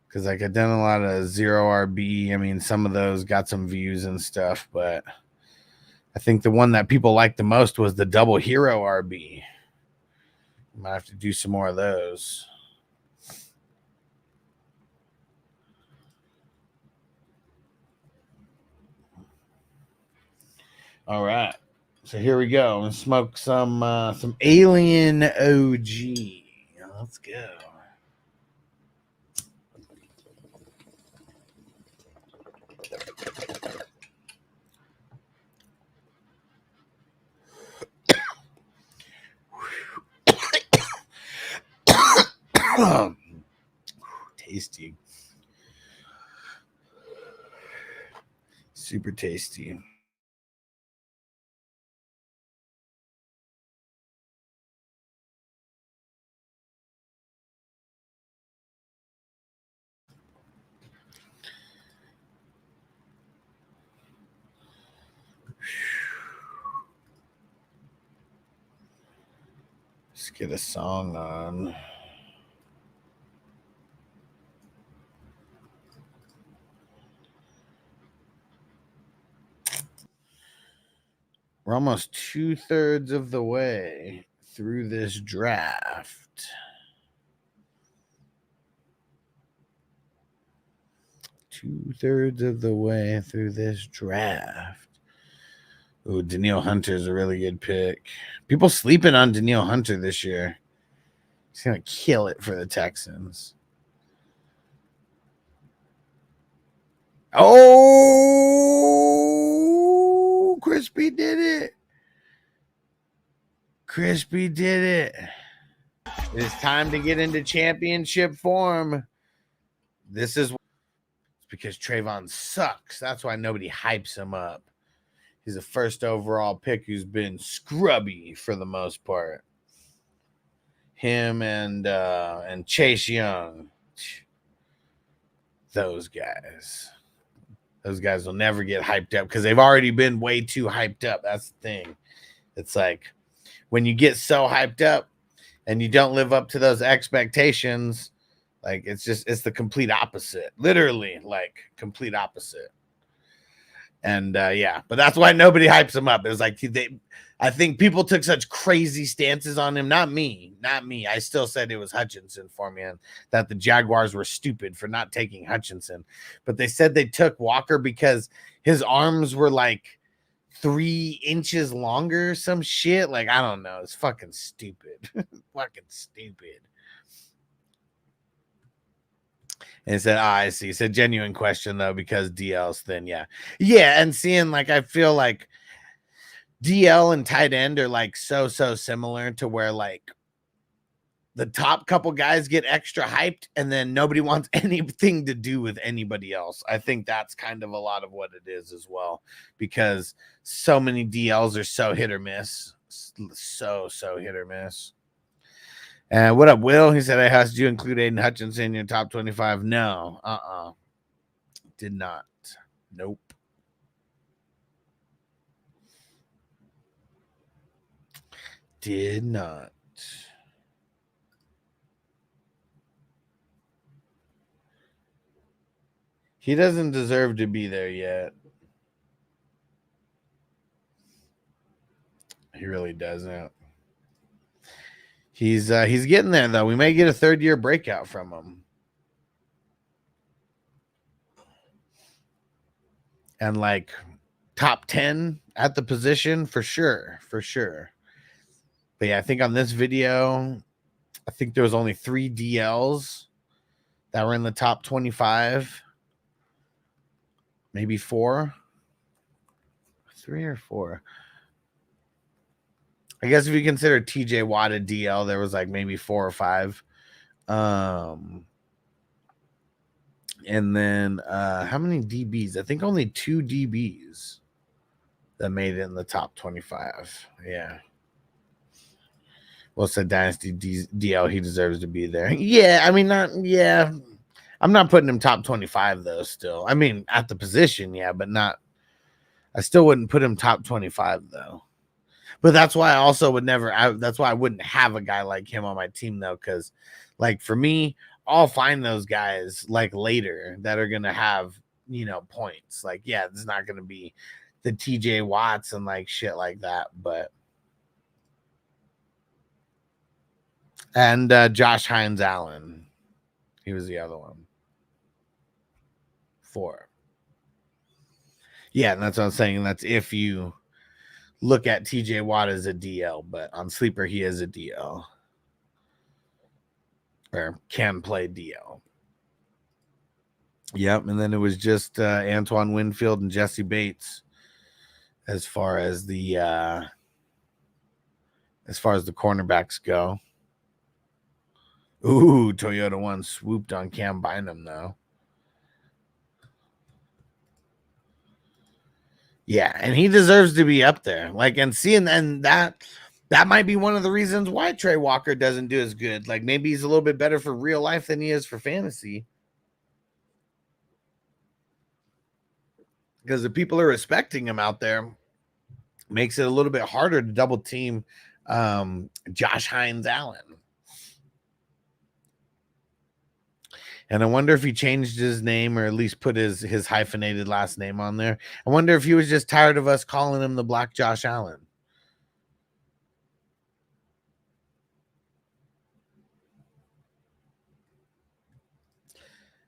Because like I've done a lot of 0 RB. I mean, some of those got some views and stuff, but I think the one that people liked the most was the double hero RB. Might have to do some more of those. All right. So here we go. Let's smoke some Alien OG. Let's go. Tasty. Super tasty. Let's get a song on. We're almost 2/3 of the way through this draft. 2/3 of the way through this draft. Ooh, Danielle Hunter's a really good pick. People sleeping on Danielle Hunter this year. He's going to kill it for the Texans. Oh, Crispy did it. Crispy did it. It's time to get into championship form. This is because Trayvon sucks. That's why nobody hypes him up. He's a first overall pick who's been scrubby for the most part. Him and Chase Young. Those guys will never get hyped up because they've already been way too hyped up. That's the thing. It's like when you get so hyped up and you don't live up to those expectations, like it's the complete opposite. Literally, like complete opposite. And yeah, but that's why nobody hypes him up. It was like I think people took such crazy stances on him. Not me. I still said it was Hutchinson for me, and that the Jaguars were stupid for not taking Hutchinson. But they said they took Walker because his arms were like 3 inches longer, some shit. Like, I don't know. It's fucking stupid. Fucking stupid. And he said, I see. He said, genuine question, though, because DL's thin. Yeah. Yeah. And seeing, like, I feel like DL and tight end are, like, so similar to where, like, the top couple guys get extra hyped and then nobody wants anything to do with anybody else. I think that's kind of a lot of what it is as well, because so many DLs are so hit or miss. So hit or miss. And what up, Will? He said, I asked you include Aiden Hutchinson in your top 25. No. Did not. Nope. Did not. He doesn't deserve to be there yet. He really doesn't. He's getting there, though. We may get a third-year breakout from him. And, like, top 10 at the position for sure. For sure. But, yeah, I think on this video, I think there was only 3 DLs that were in the top 25. Maybe 4. 3 or 4. I guess if you consider TJ Watt a DL, there was like maybe 4 or 5. And then how many DBs? I think only 2 DBs that made it in the top 25. Yeah. Well said, Dynasty DL. He deserves to be there. Yeah, I mean, I'm not putting him top 25 though. Still, I mean, at the position, yeah, but not. I still wouldn't put him top 25 though. But that's why I also would never. That's why I wouldn't have a guy like him on my team though, because, like, for me, I'll find those guys like later that are gonna have, you know, points. Like, yeah, it's not gonna be the TJ Watts and like shit like that, but. And Josh Hines Allen, he was the other one. 4. Yeah, and that's what I'm saying. That's if you look at TJ Watt as a DL, but on Sleeper, he is a DL. Or can play DL. Yep, and then it was just Antoine Winfield and Jesse Bates as far as the cornerbacks go. Ooh, Toyota 1 swooped on Cam Bynum, though. Yeah, and he deserves to be up there. Like, and seeing, and that might be one of the reasons why Trey Walker doesn't do as good. Like, maybe he's a little bit better for real life than he is for fantasy. Because the people are respecting him out there makes it a little bit harder to double team Josh Hines Allen. And I wonder if he changed his name or at least put his hyphenated last name on there. I wonder if he was just tired of us calling him the Black Josh Allen.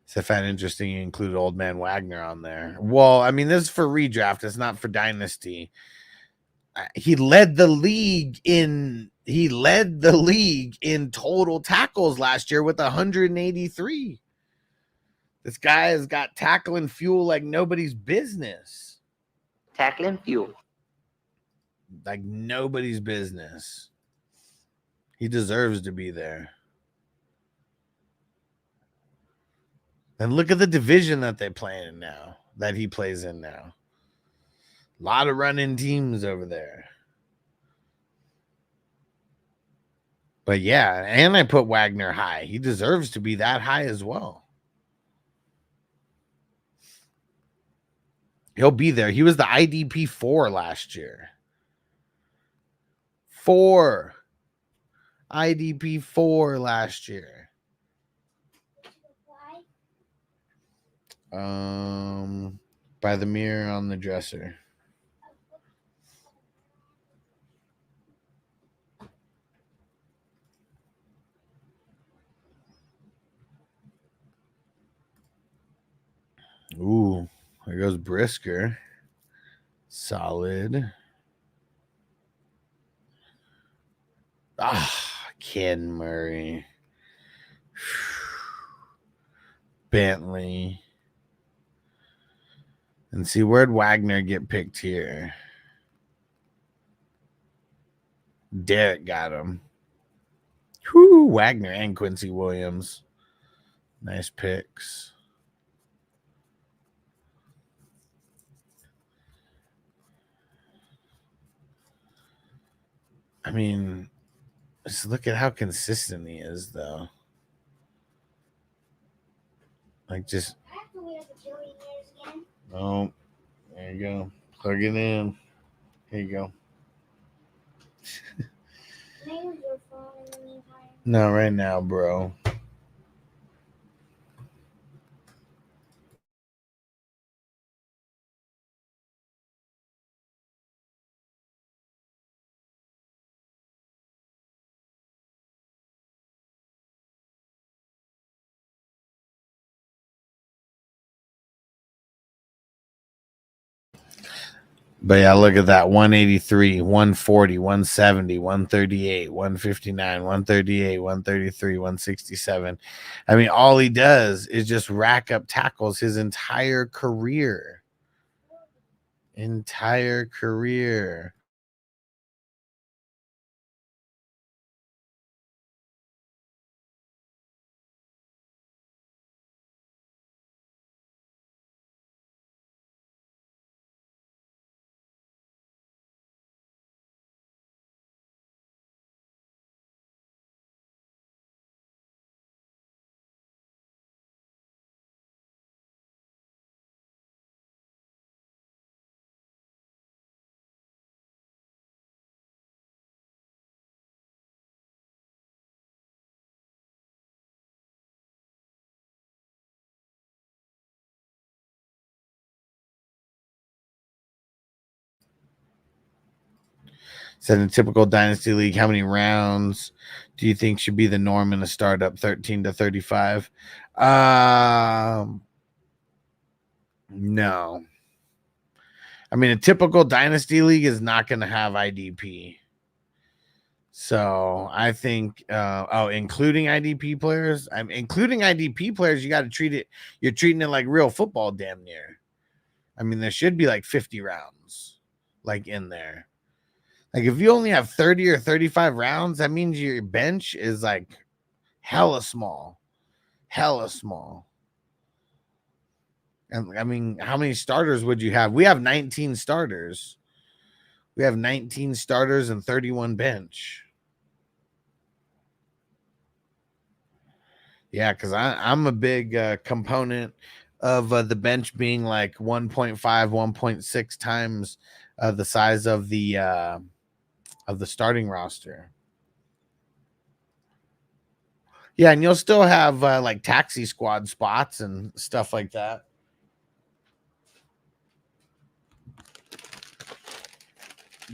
So I found interesting you included Old Man Wagner on there. Well, I mean, this is for redraft. It's not for dynasty. He led the league in total tackles last year with 183. This guy has got tackling fuel like nobody's business. Tackling fuel. Like nobody's business. He deserves to be there. And look at the division that they play in now, that he plays in now. A lot of running teams over there. But yeah, and I put Wagner high. He deserves to be that high as well. He'll be there. He was the IDP 4 last year. 4. IDP 4 last year. By the mirror on the dresser. Ooh, there goes Brisker. Solid. Ken Murray. Bentley. And see, where'd Wagner get picked here? Derek got him. Whoo, Wagner and Quincy Williams. Nice picks. I mean, just look at how consistent he is, though. Like, just... Oh, there you go. Plug it in. Here you go. No, right now, bro. But yeah, look at that. 183, 140, 170, 138, 159, 138, 133, 167. I mean, all he does is just rack up tackles his entire career. Entire career. So in a typical dynasty league, how many rounds do you think should be the norm in a startup? 13 to 35? No. I mean, a typical dynasty league is not going to have IDP. So I think, including IDP players, including IDP players, you got to treat it, you're treating it like real football damn near. I mean, there should be like 50 rounds like in there. Like if you only have 30 or 35 rounds, that means your bench is like hella small. Hella small. And I mean, how many starters would you have? We have 19 starters. We have 19 starters and 31 bench. Yeah, because I'm a big component of the bench being like 1.5, 1.6 times the size of the of the starting roster. Yeah, and you'll still have like taxi squad spots and stuff like that.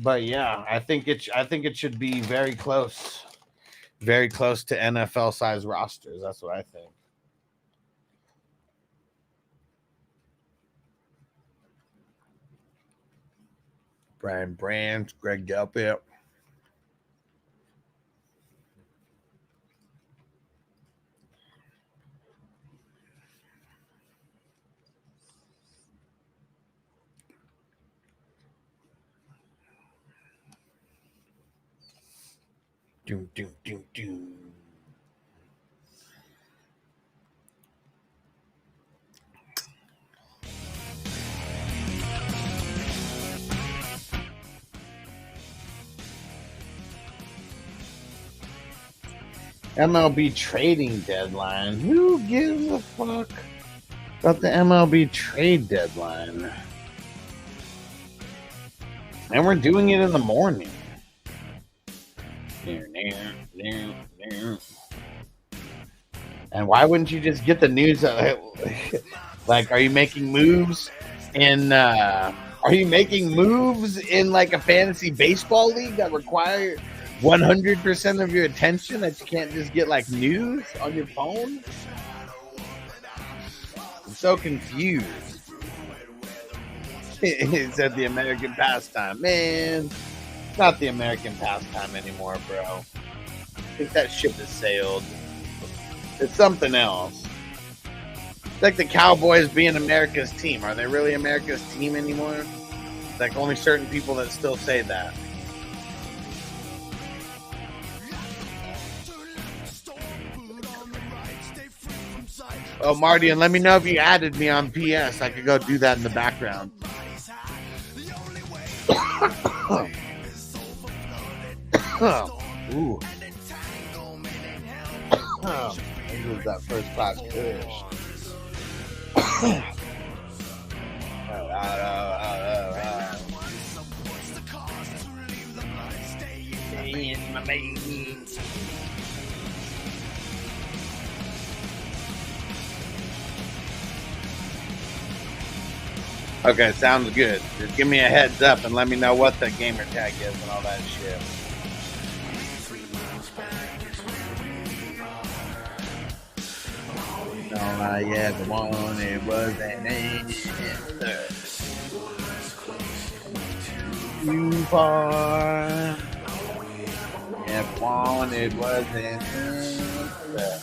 But yeah, I think it should be very close to NFL size rosters. That's what I think. Brian Brandt, Greg Delpit. Doom, doom, doom, doom. MLB trading deadline. Who gives a fuck about the MLB trade deadline? And we're doing it in the morning. And why wouldn't you just get the news? Like, are you making moves in? Are you making moves in like a fantasy baseball league that require 100% of your attention, that you can't just get like news on your phone? I'm so confused. He said the American pastime. Man, it's not the American pastime anymore, bro. I think that ship has sailed. It's something else. It's like the Cowboys being America's team. Are they really America's team anymore? It's like only certain people that still say that. Oh, Marty, and let me know if you added me on PS. I could go do that in the background. Ooh. It was that first class push. My baby. Okay, sounds good. Just give me a heads up and let me know what the gamer tag is and all that shit. All I ever wanted was an answer. Too far. Ever wanted was an answer.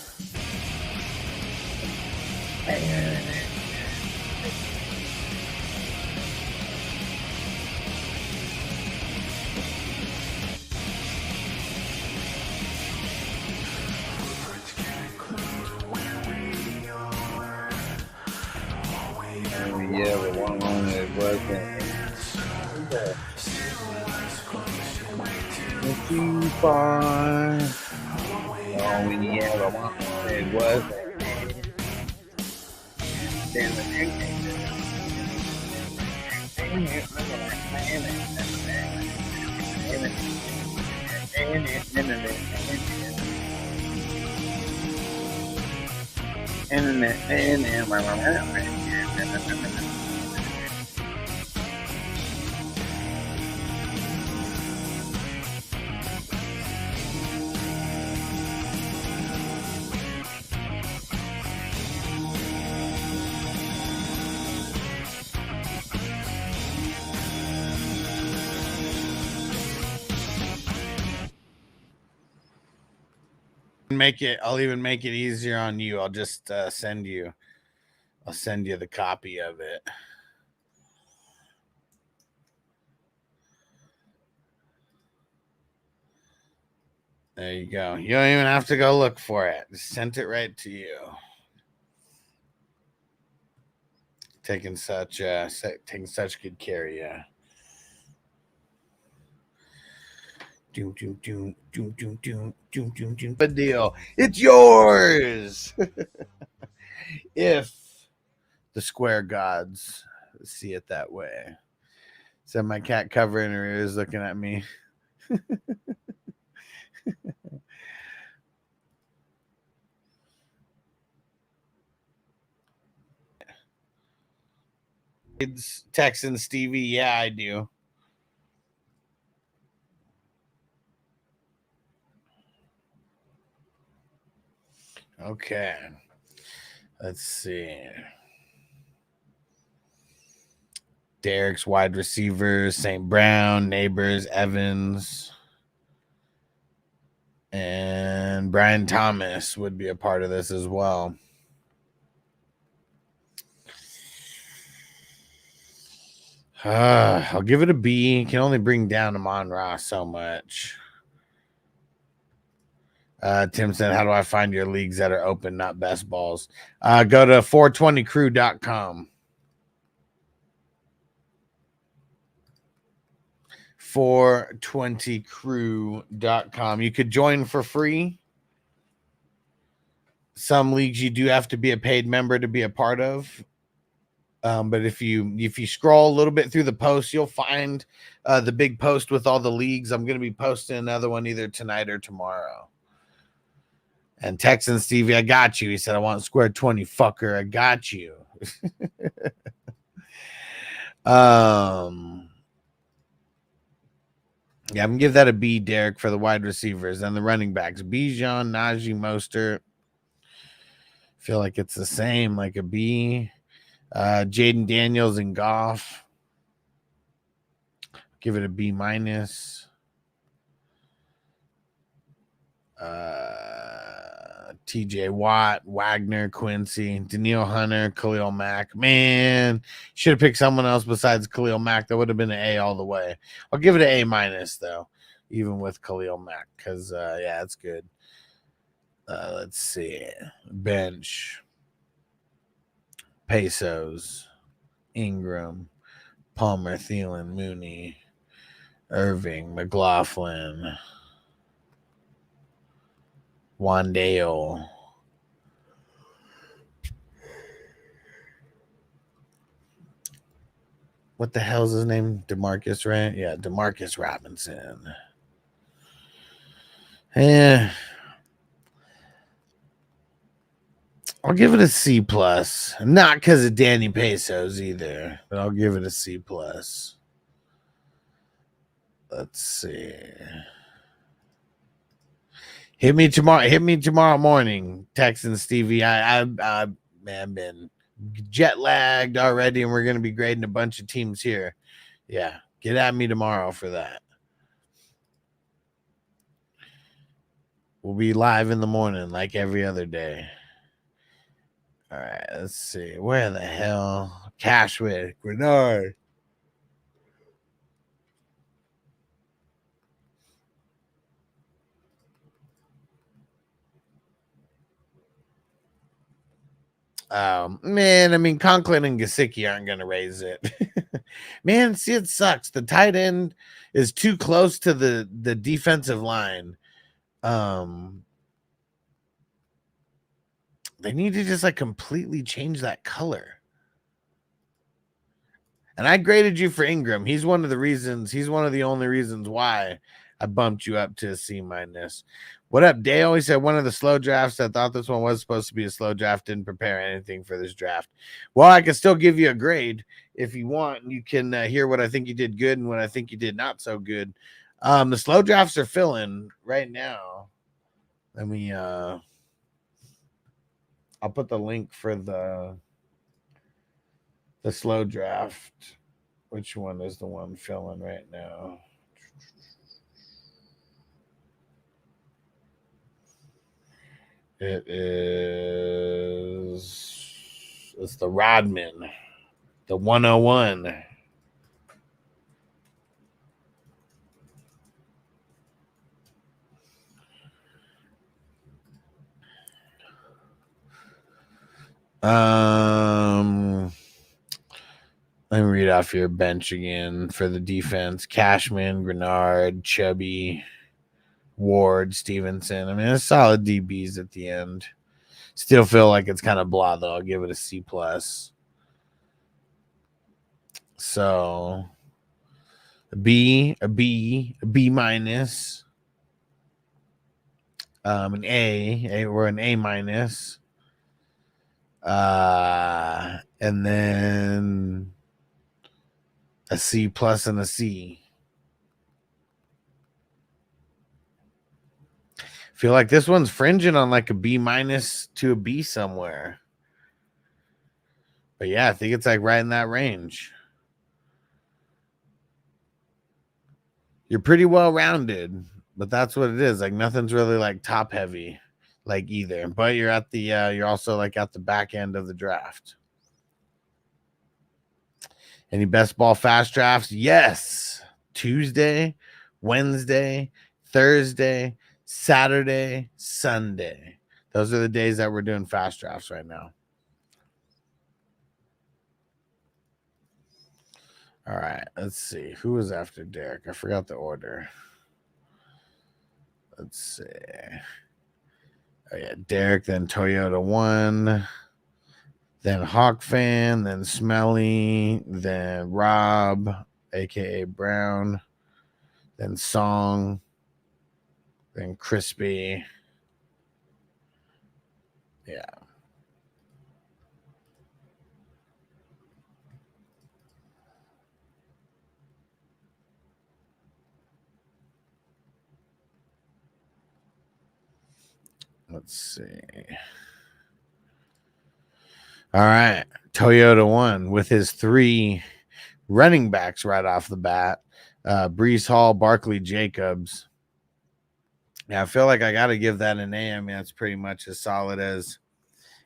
Yeah, the one on it wasn't too far. Oh, when you ever wanted it wasn't. I'll even make it easier on you. I'll just send you the copy of it. There you go. You don't even have to go look for it. Just sent it right to you. Taking such good care of you. But deal. It's yours. If the square gods see it that way. So my cat covering her ears looking at me. It's Texan Stevie. Yeah, I do. Okay. Let's see. Derek's wide receivers, St. Brown, Neighbors, Evans, and Brian Thomas would be a part of this as well. I'll give it a B. Can only bring down Amon-Ra so much. Tim said, how do I find your leagues that are open, not best balls? Go to 420crew.com. 420crew.com. You could join for free. Some leagues you do have to be a paid member to be a part of. But if you scroll a little bit through the post, you'll find the big post with all the leagues. I'm going to be posting another one either tonight or tomorrow. And Texan Stevie, I got you. He said, I want square 20, fucker. I got you. Yeah, I'm gonna give that a B, Derek, for the wide receivers and the running backs. Bijan, Najee, Mostert. Feel like it's the same, like a B. Jaden Daniels and Goff. Give it a B minus. TJ Watt, Wagner, Quincy, Daniil Hunter, Khalil Mack. Man, should have picked someone else besides Khalil Mack. That would have been an A all the way. I'll give it an A minus, though, even with Khalil Mack, because, yeah, it's good. Let's see. Bench. Pesos. Ingram. Palmer, Thielen, Mooney. Irving, McLaughlin. Wandale. What the hell's his name? DeMarcus, right? Yeah, DeMarcus Robinson. Yeah. I'll give it a C plus. Not because of Danny Pesos either, but I'll give it a C plus. Let's see. Hit me tomorrow morning, Texan Stevie. I've been jet lagged already, and we're gonna be grading a bunch of teams here. Yeah, get at me tomorrow for that. We'll be live in the morning like every other day. All right, let's see. Where the hell? Cashwick, Grenard. Man, I mean, Conklin and Gesicki aren't going to raise it. Man, see, it sucks. The tight end is too close to the defensive line. They need to just like completely change that color. And I graded you for Ingram. He's one of the only reasons why I bumped you up to a C minus. What up, Dale? He said one of the slow drafts. I thought this one was supposed to be a slow draft. Didn't prepare anything for this draft. Well, I can still give you a grade if you want. You can hear what I think you did good and what I think you did not so good. The slow drafts are filling right now. Let me I'll put the link for the slow draft. Which one is the one filling right now? It's the Rodman, the 101. Let me read off your bench again for the defense. Cashman, Grenard, Chubby, Ward, Stevenson. I mean, it's solid DBs at the end. Still feel like it's kind of blah, though. I'll give it a C plus. So a B minus, an A or an A minus, and then a C plus and a C. Feel like this one's fringing on like a B minus to a B somewhere. But yeah, I think it's like right in that range. You're pretty well rounded, but that's what it is. Like nothing's really like top heavy, like either. But you're at the you're also like at the back end of the draft. Any best ball fast drafts? Yes. Tuesday, Wednesday, Thursday, Saturday, Sunday. Those are the days that we're doing fast drafts right now. All right, let's see. Who was after Derek? I forgot the order. Let's see. Oh, yeah, Derek, then Toyota 1, then Hawk Fan, then Smelly, then Rob, a.k.a. Brown, then Song, then Crispy. Yeah. Let's see. All right. Toyota 1 with his 3 running backs right off the bat. Brees Hall, Barkley, Jacobs. Yeah, I feel like I got to give that an A. I mean, that's pretty much as solid as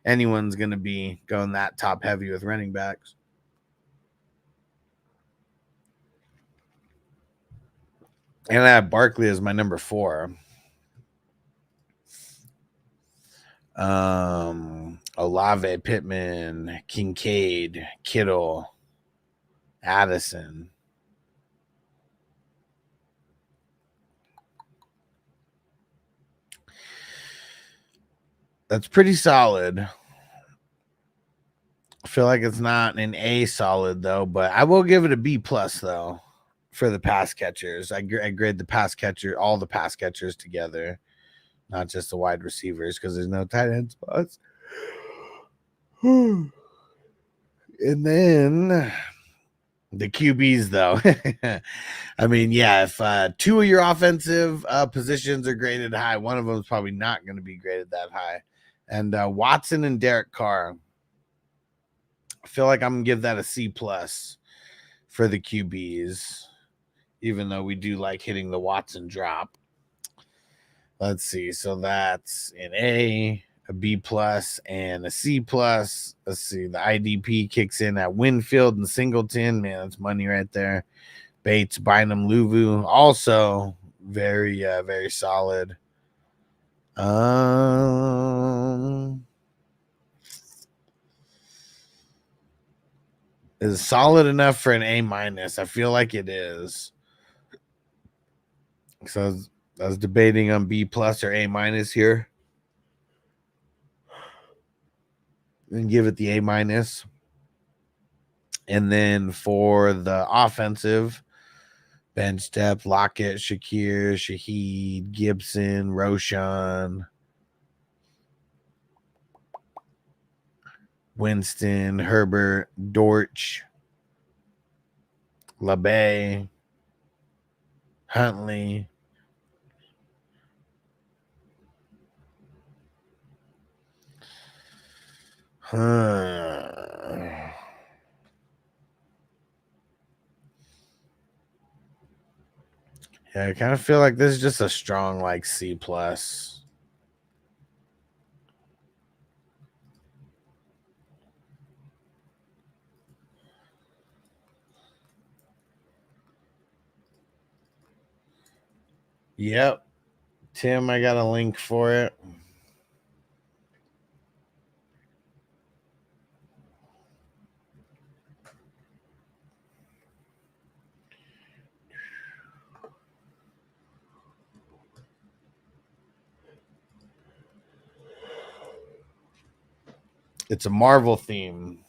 anyone's going to be going that top heavy with running backs. And I have Barkley as my number 4. Olave, Pittman, Kincaid, Kittle, Addison. That's pretty solid. I feel like it's not an A solid though, but I will give it a B plus though for the pass catchers. I grade the pass catcher, all the pass catchers together, not just the wide receivers because there's no tight end spots. And then the QBs, though. I mean, yeah, if 2 of your offensive positions are graded high, one of them is probably not going to be graded that high. And Watson and Derek Carr, I feel like I'm going to give that a C plus for the QBs, even though we do like hitting the Watson drop. Let's see. So that's an A, a B plus, and a C plus. Let's see. The IDP kicks in at Winfield and Singleton. Man, that's money right there. Bates, Bynum, Luvu, also very, very solid. Is solid enough for an A minus? I feel like it is. So I was debating on B plus or A minus here. And give it the A minus. And then for the offensive, bench depth, Lockett, Shakir, Shaheed, Gibson, Roshan, Winston, Herbert, Dortch, LeBay, Huntley. Yeah, I kind of feel like this is just a strong like C plus. Yep. Tim, I got a link for it. It's a Marvel theme.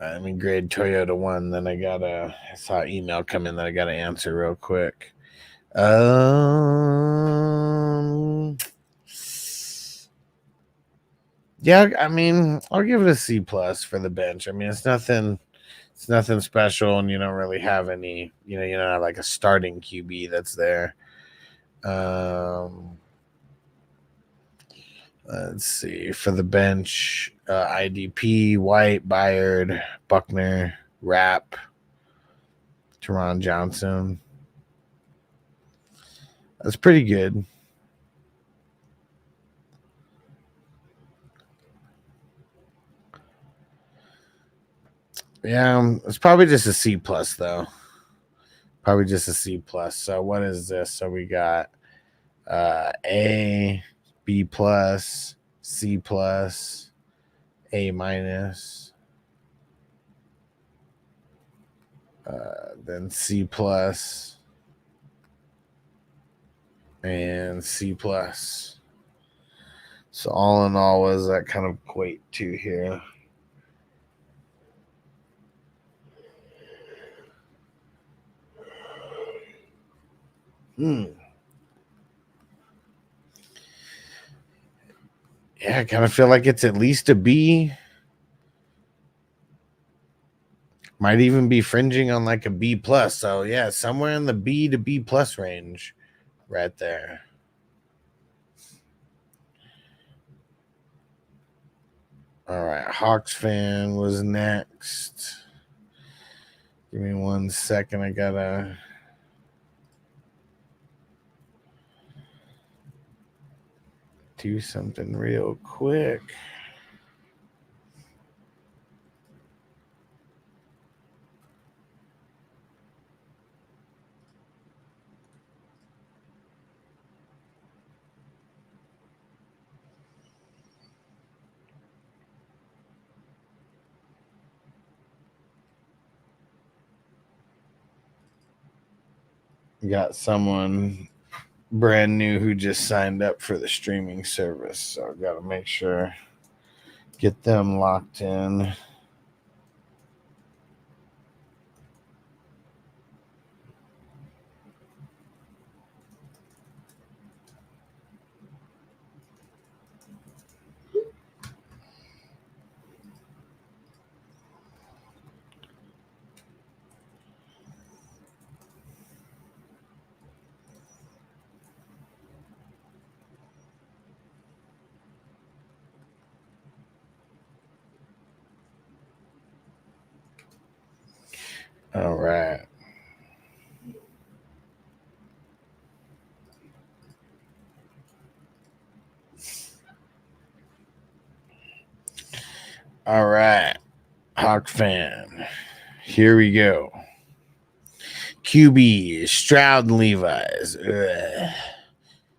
Let me grade Toyota 1. Then I saw an email come in that I got to answer real quick. Yeah, I mean, I'll give it a C plus for the bench. I mean, it's nothing special, and you don't really have any, you don't have like a starting QB that's there. Let's see, for the bench, IDP, White, Byard, Buckner, Rapp, Teron Johnson. That's pretty good. Yeah, it's probably just a C plus though. Probably just a C plus. So what is this? So we got A, B plus, C plus, A minus, then C plus, and C plus. So all in all, what does that kind of equate to here? Yeah, I kind of feel like it's at least a B. Might even be fringing on like a B plus. So yeah, somewhere in the B to B plus range right there. All right, Hawks fan was next. Give me 1 second. I gotta do something real quick. Got someone brand new who just signed up for the streaming service, so I gotta make sure get them locked in. All right. All right. Hawk fan. Here we go. QB, Stroud and Levi's. Ugh.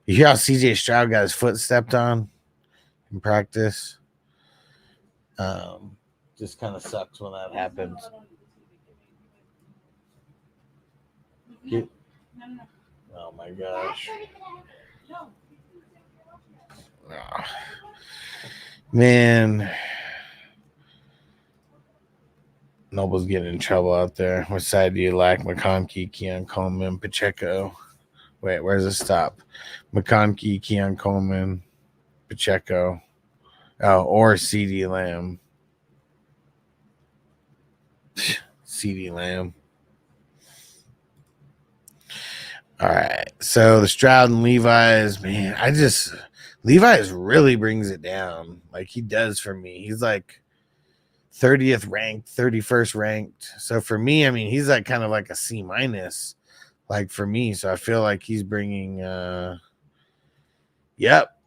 You hear how CJ Stroud got his foot stepped on in practice? Just kind of sucks when that happens. Oh my gosh. Oh. Man. Noble's getting in trouble out there. What side do you like? McConkey, Keon Coleman, Pacheco. Wait, where's the stop? McConkey, Keon Coleman, Pacheco. Oh, or CD Lamb. CD Lamb. All right. So the Stroud and Levi's, man, Levi's really brings it down. Like he does for me. He's like 30th ranked, 31st ranked. So for me, I mean, he's like kind of like a C minus, like for me. So I feel like he's bringing,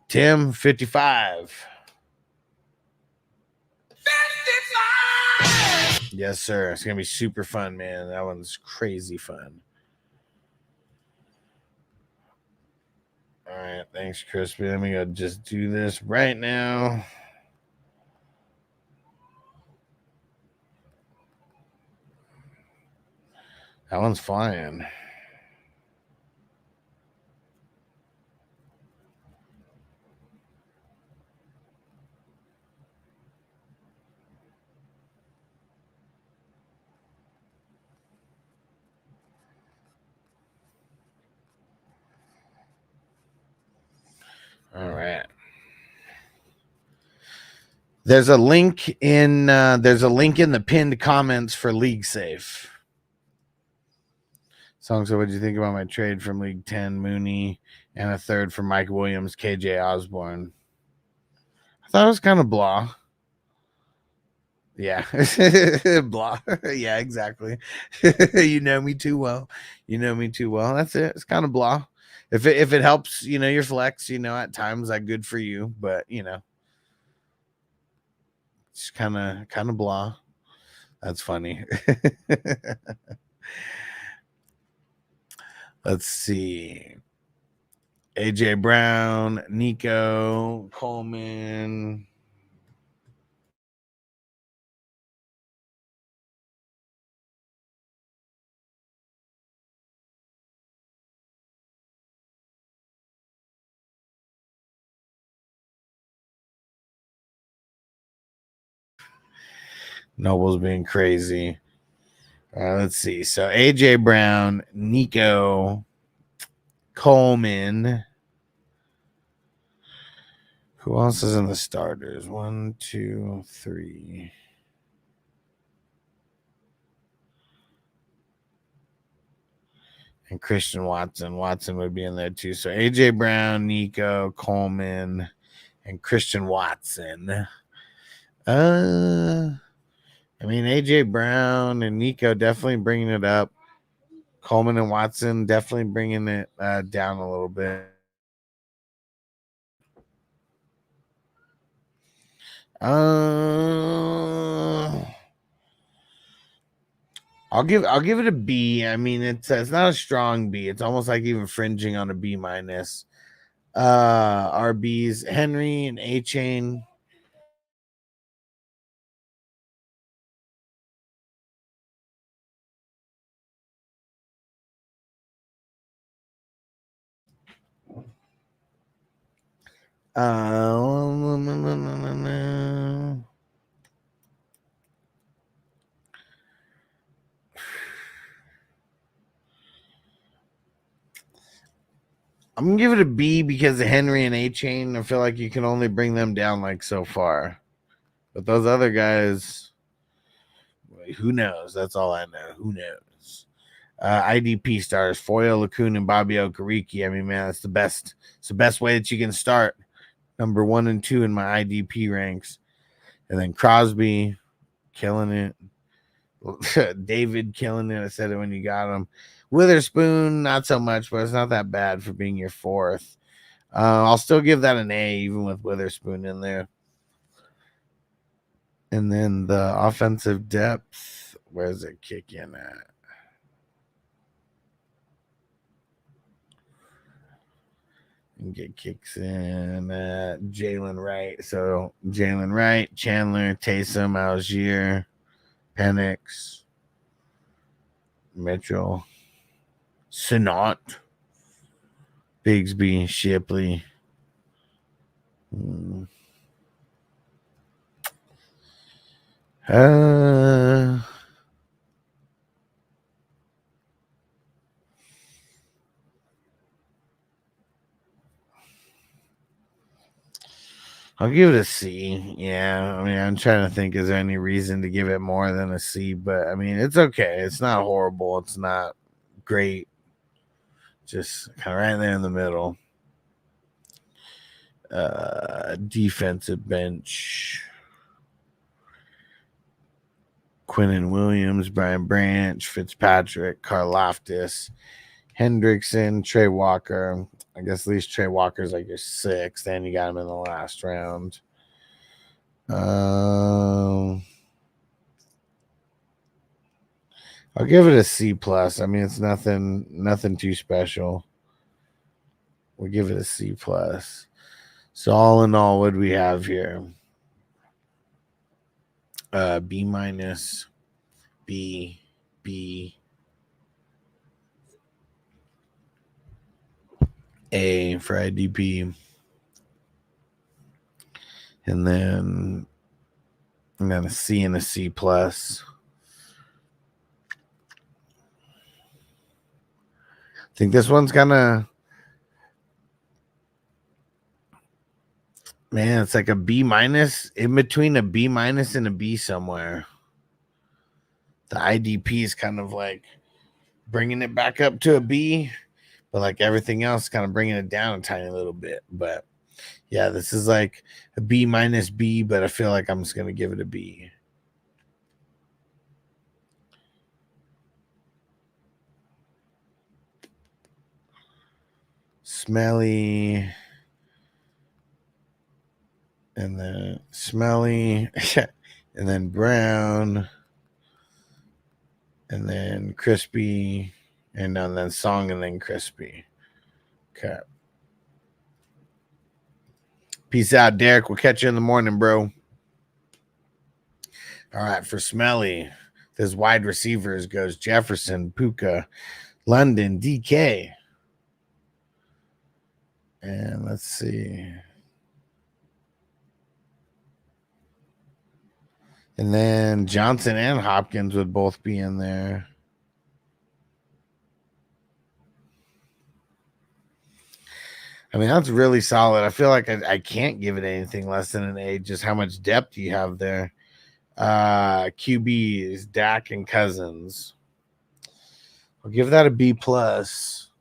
Tim 55. 55. Yes, sir. It's gonna be super fun, man. That one's crazy fun. All right, thanks, Crispy. Let me go just do this right now. That one's flying. All right. There's a link in the pinned comments for League Safe. Song, so what did you think about my trade from League 10, Mooney, and a third for Mike Williams, KJ Osborne? I thought it was kind of blah. Yeah. Blah. Yeah, exactly. You know me too well. That's it. It's kind of blah. If it helps, your flex, at times that good for you, but it's kind of blah. That's funny. Let's see. AJ Brown, Nico, Coleman. Noble's being crazy. Let's see. So AJ Brown, Nico, Coleman. Who else is in the starters? 1, 2, 3. And Christian Watson. Watson would be in there too. So AJ Brown, Nico, Coleman, and Christian Watson. AJ Brown and Nico definitely bringing it up. Coleman and Watson definitely bringing it down a little bit. I'll give it a B. I mean, it's not a strong B. It's almost like even fringing on a B minus. RBs Henry and A Chain. I'm gonna give it a B because of Henry and A Chain. I feel like you can only bring them down like so far, but those other guys, who knows? That's all I know. Who knows? IDP stars Foyle, LaCoon, and Bobby Okereke. I mean, man, that's the best. It's the best way that you can start. Number 1 and 2 in my IDP ranks, and then Crosby killing it. David killing it. I said it when you got him. Witherspoon, not so much, but it's not that bad for being your 4th. I'll still give that an A, even with Witherspoon in there. And then the offensive depth, where's it kicking at? And get kicks in at Jalen Wright. So Jalen Wright, Chandler, Taysom, Algier, Penix, Mitchell, Sinot, Bigsby, Shipley. I'll give it a C. Yeah, I mean, I'm trying to think, is there any reason to give it more than a C? But I mean, it's okay. It's not horrible. It's not great. Just kind of right there in the middle. Defensive bench. Quinnen Williams, Brian Branch, Fitzpatrick, Karlaftis, Hendrickson, Trey Walker. I guess at least Trey Walker's like your 6th, and you got him in the last round. I'll give it a C plus. I mean, it's nothing too special. We'll give it a C plus. So all in all, what do we have here? B minus, B, A for IDP. And then a C and a C plus. I think this one's kind of Man, it's like a B minus, in between a B minus and a B somewhere. The IDP is kind of like bringing it back up to a B, but like everything else, kind of bringing it down a tiny little bit. But yeah, this is like a B minus B, but I feel like I'm just going to give it a B. Smelly. And then smelly. And then brown. And then crispy. And then song and then crispy. Okay. Peace out, Derek. We'll catch you in the morning, bro. All right, for smelly, this wide receivers goes Jefferson, Puka, London, DK. And let's see. And then Johnson and Hopkins would both be in there. I mean, that's really solid. I feel like I can't give it anything less than an A, just how much depth you have there. QBs, Dak and Cousins. I'll give that a B plus.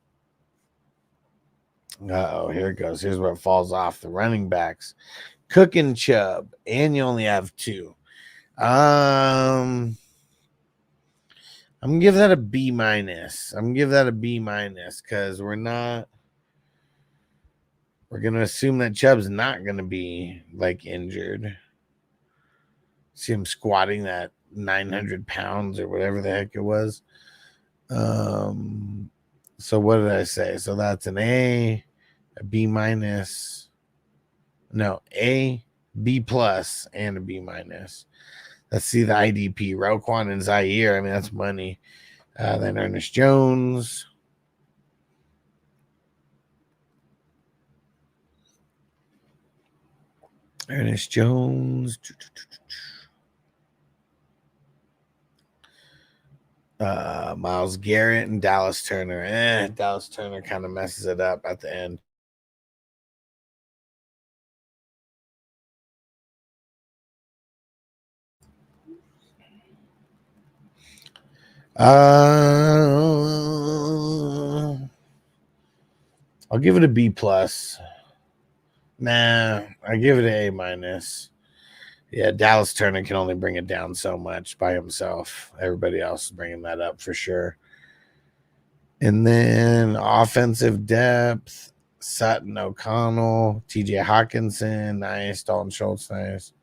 Uh-oh, here it goes. Here's where it falls off. The running backs. Cook and Chubb. And you only have 2. I'm gonna give that a B minus. I'm gonna give that a B minus because we're gonna assume that Chubb's not gonna be like injured. See him squatting that 900 pounds or whatever the heck it was. So what did I say? So that's an A, a B minus, no, A, B plus, and a B minus. Let's see the IDP. Roquan and Zaire. I mean, that's money. Then Ernest Jones. Ernest Jones. Myles Garrett and Dallas Turner. Dallas Turner kind of messes it up at the end. I'll give it a B plus. Nah, I give it an A minus. Yeah, Dallas Turner can only bring it down so much by himself. Everybody else is bringing that up for sure. And then offensive depth, Sutton O'Connell, TJ Hawkinson, nice. Dalton Schultz, nice.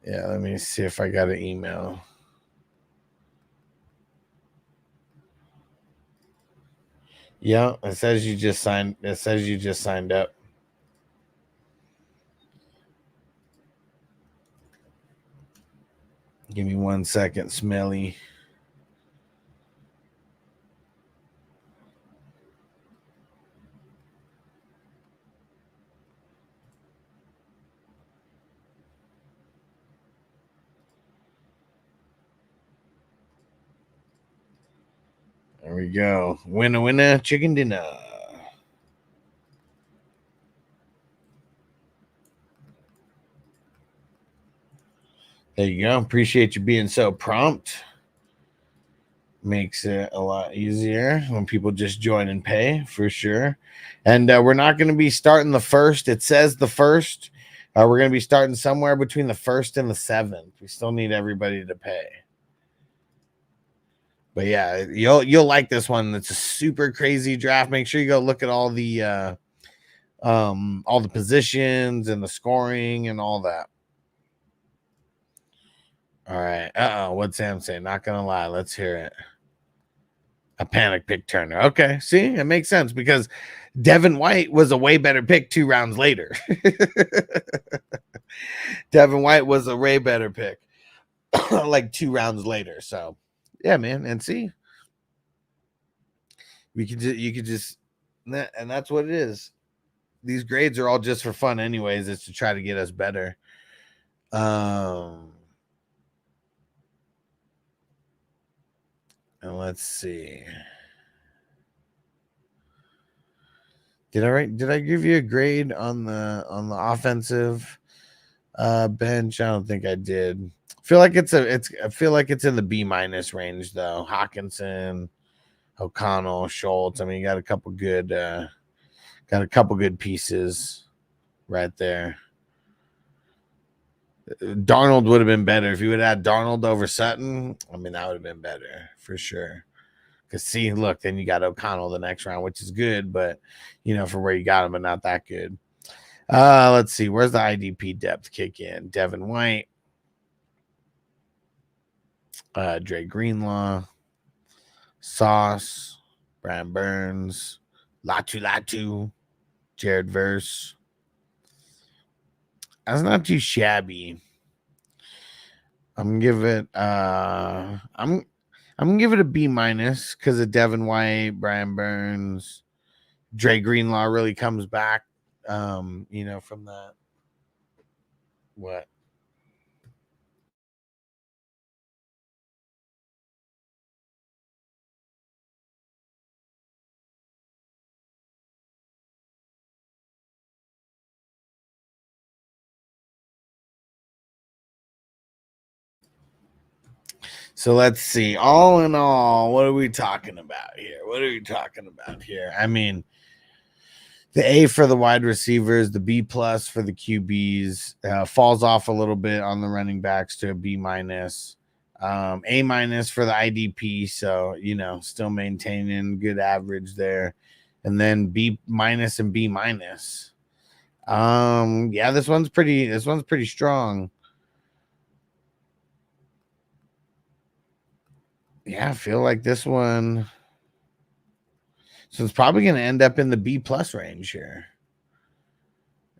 Yeah, let me see if I got an email. Yeah, it says you just signed. It says you just signed up. Give me 1 second, Smelly. There we go. Winner, winner, chicken dinner. There you go. Appreciate you being so prompt. Makes it a lot easier when people just join and pay, for sure. And we're not going to be starting the 1st. It says the 1st. We're going to be starting somewhere between the 1st and the 7th. We still need everybody to pay. But yeah, you'll like this one. It's a super crazy draft. Make sure you go look at all the positions and the scoring and all that. All right. What's Sam saying? Not gonna lie. Let's hear it. A panic pick Turner. Okay. See, it makes sense because Devin White was a way better pick 2 rounds later. Devin White was a way better pick like 2 rounds later. So yeah, man. And see, you could just, and that's what it is. These grades are all just for fun, anyways. It's to try to get us better. And let's see. Did I give you a grade on the offensive bench? I don't think I did. I feel like it's in the B- range though. Hawkinson, O'Connell, Schultz. I mean, you got a couple good pieces right there. Darnold would have been better if you would have had Darnold over Sutton. I mean, that would have been better for sure. Because see, look, then you got O'Connell the next round, which is good, but for where you got him, but not that good. Let's see, where's the IDP depth kick in? Devin White, Dre Greenlaw, Sauce, Brian Burns, Latu, Jared Verse. That's not too shabby. I'm gonna give it I'm gonna give it a B- because of Devin White, Brian Burns, Dre Greenlaw really comes back from that. What? So let's see. All in all, what are we talking about here? I mean, the A for the wide receivers, the B+ for the QBs, falls off a little bit on the running backs to a B-, A- for the IDP. So, still maintaining good average there. And then B- and B-. Yeah, this one's pretty strong. Yeah, I feel like this one. So it's probably going to end up in the B+ range here.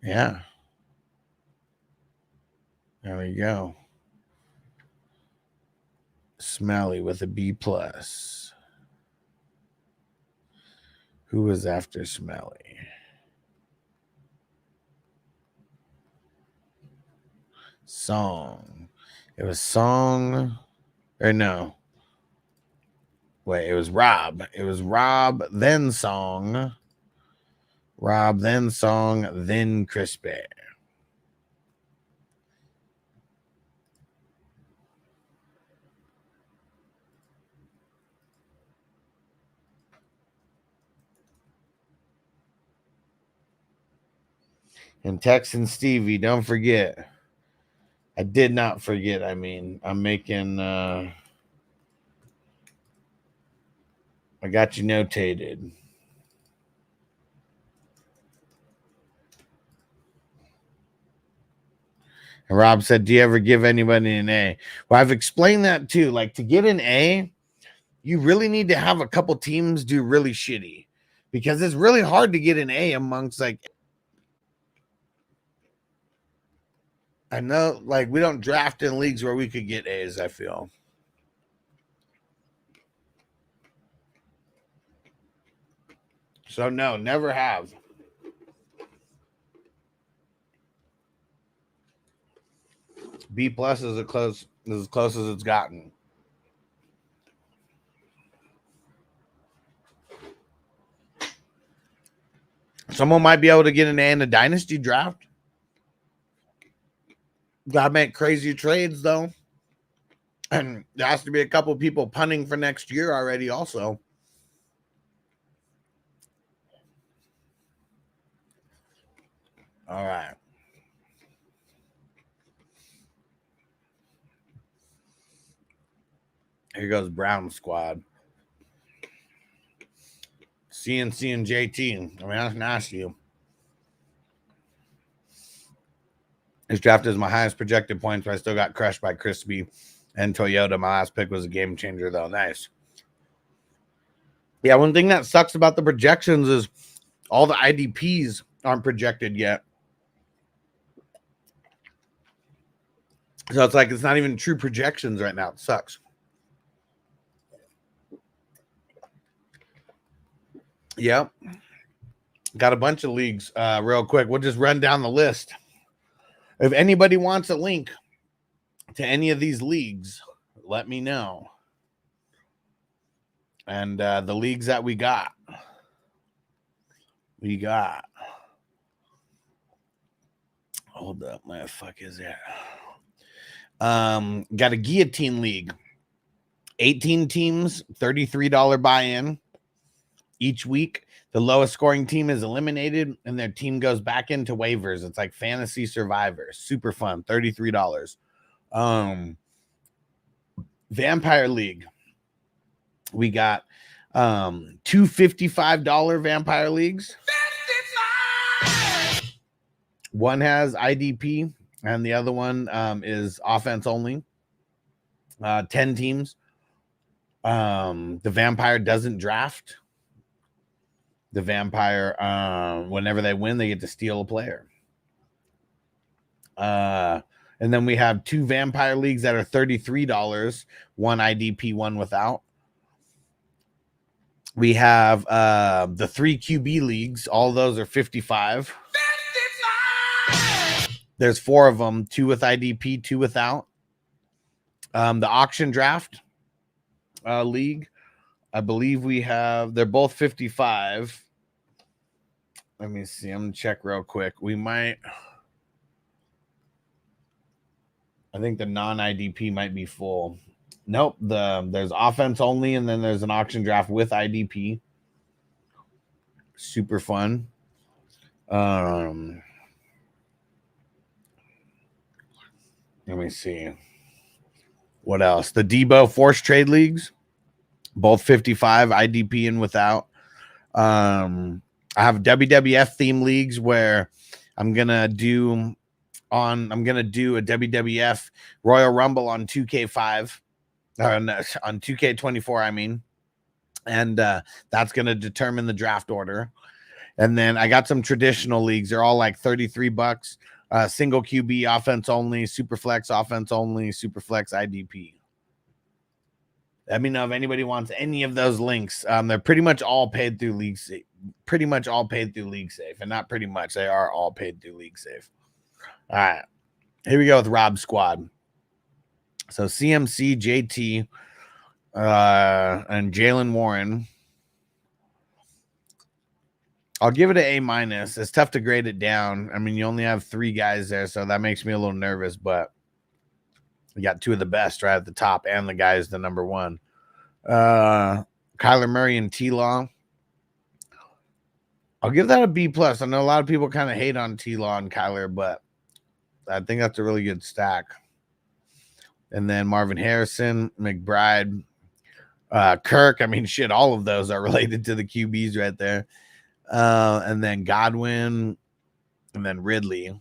Yeah. There we go. Smelly with a B+. Who was after Smelly? Song. It was Song. Or no. Wait, it was Rob. It was Rob, then Song. Rob, then Song, then Crispy. And Texan Stevie, don't forget. I did not forget. I mean, I'm making I got you notated. And Rob said, do you ever give anybody an A? Well, I've explained that too. Like, to get an A, you really need to have a couple teams do really shitty, because it's really hard to get an A amongst, like, I know, like, we don't draft in leagues where we could get A's, I feel. So no, never have. B+ is as close as it's gotten. Someone might be able to get an A in a dynasty draft. Gotta make crazy trades though. And there has to be a couple people punting for next year already also. All right. Here goes Brown squad. CNC and JT. I mean, that's nasty. This draft is my highest projected points, but I still got crushed by Crispy and Toyota. My last pick was a game changer, though. Nice. Yeah, one thing that sucks about the projections is all the IDPs aren't projected yet. So it's like it's not even true projections right now. It sucks. Yep. Got a bunch of leagues. Real quick, we'll just run down the list. If anybody wants a link to any of these leagues, let me know. And the leagues that we got. Hold up, where the fuck is that? Got a guillotine league. 18 teams, $33 buy-in each week. The lowest scoring team is eliminated and their team goes back into waivers. It's like Fantasy Survivor. Super fun. $33. Vampire League. We got two $55 Vampire Leagues. 55! One has IDP and the other one is offense only. 10 teams. The Vampire doesn't draft. The Vampire, whenever they win, they get to steal a player. And then we have two Vampire Leagues that are $33. One IDP, one without. We have the 3 QB leagues. All those are 55. 55! There's 4 of them. 2 with IDP, 2 without. The auction draft league. I believe we have, they're both 55. Let me see. I'm going to check real quick. We might, I think the non-IDP might be full. Nope. There's offense only, and then there's an auction draft with IDP. Super fun. Let me see. What else? The Debo Force Trade Leagues. Both 55, IDP and without. I have WWF theme leagues where I'm gonna do a WWF Royal Rumble on 2K5, on 2K24, I mean, and that's gonna determine the draft order. And then I got some traditional leagues. They're all like $33. Single QB, offense only, Superflex, offense only, Superflex, IDP. Let me know if anybody wants any of those links. They're pretty much all paid through League Safe. Pretty much all paid through League Safe. And not pretty much. They are all paid through League Safe. All right. Here we go with Rob's squad. So CMC, JT, and Jalen Warren. I'll give it an A-. It's tough to grade it down. I mean, you only have 3 guys there, so that makes me a little nervous, but we got 2 of the best right at the top, and the guy is the number 1. Kyler Murray and T-Law. I'll give that a B+. I know a lot of people kind of hate on T-Law and Kyler, but I think that's a really good stack. And then Marvin Harrison, McBride, Kirk. I mean, shit, all of those are related to the QBs right there. And then Godwin, and then Ridley.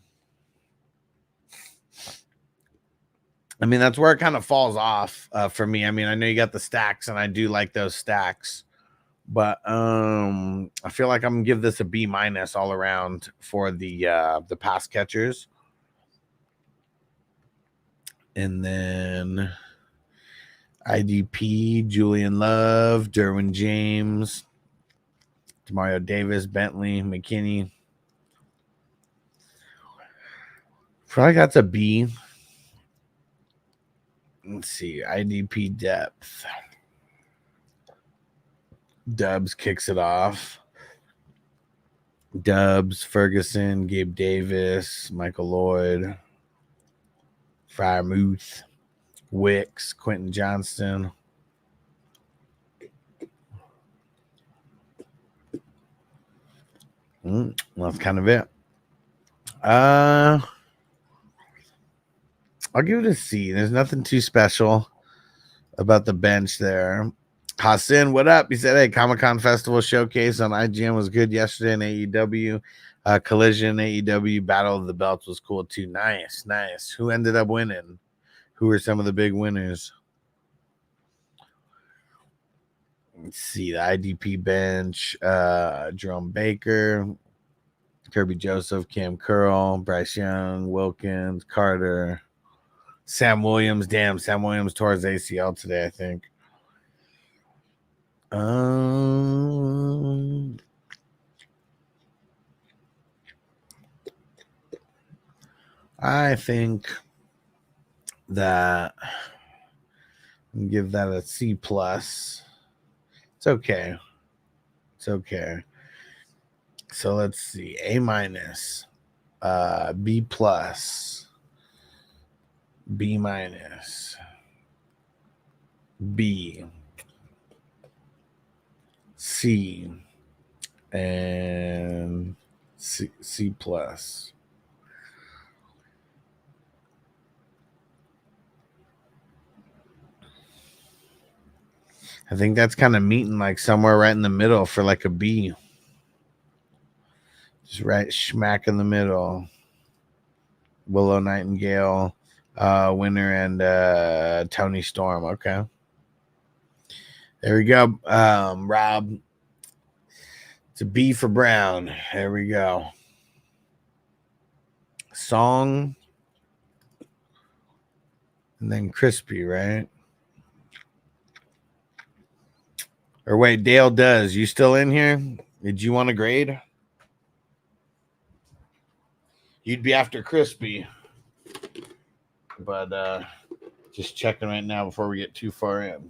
I mean, that's where it kind of falls off for me. I mean, I know you got the stacks, and I do like those stacks, but I feel like I'm gonna give this a B- all around for the pass catchers. And then IDP, Julian Love, Derwin James, Demario Davis, Bentley, McKinney. feel like that's a B. Let's see. IDP depth. Dubs kicks it off. Dubs, Ferguson, Gabe Davis, Michael Lloyd, Fryermuth, Wicks, Quentin Johnston. Well, that's kind of it. I'll give it a C. There's nothing too special about the bench there. Hassan, what up? He said, hey, Comic-Con Festival Showcase on IGN was good yesterday in AEW. Collision, AEW, Battle of the Belts was cool too. Nice, nice. Who ended up winning? Who were some of the big winners? Let's see, the IDP bench, Jerome Baker, Kirby Joseph, Cam Curl, Bryce Young, Wilkins, Carter, Sam Williams. Damn, Sam Williams tore his ACL today, I think. I think that I'll give that a C plus. It's okay. It's okay. So let's see. A minus, B plus, B minus, B, C, and C plus. I think that's kind of meeting like somewhere right in the middle for like a B. Just right smack in the middle. Willow Nightingale, Winter, and Tony Storm. Okay. There we go. Rob. It's a B for Brown. There we go. Song. And then Crispy, right? Or wait, Dale does. You still in here? Did you want to grade? You'd be after Crispy. But just checking right now before we get too far in.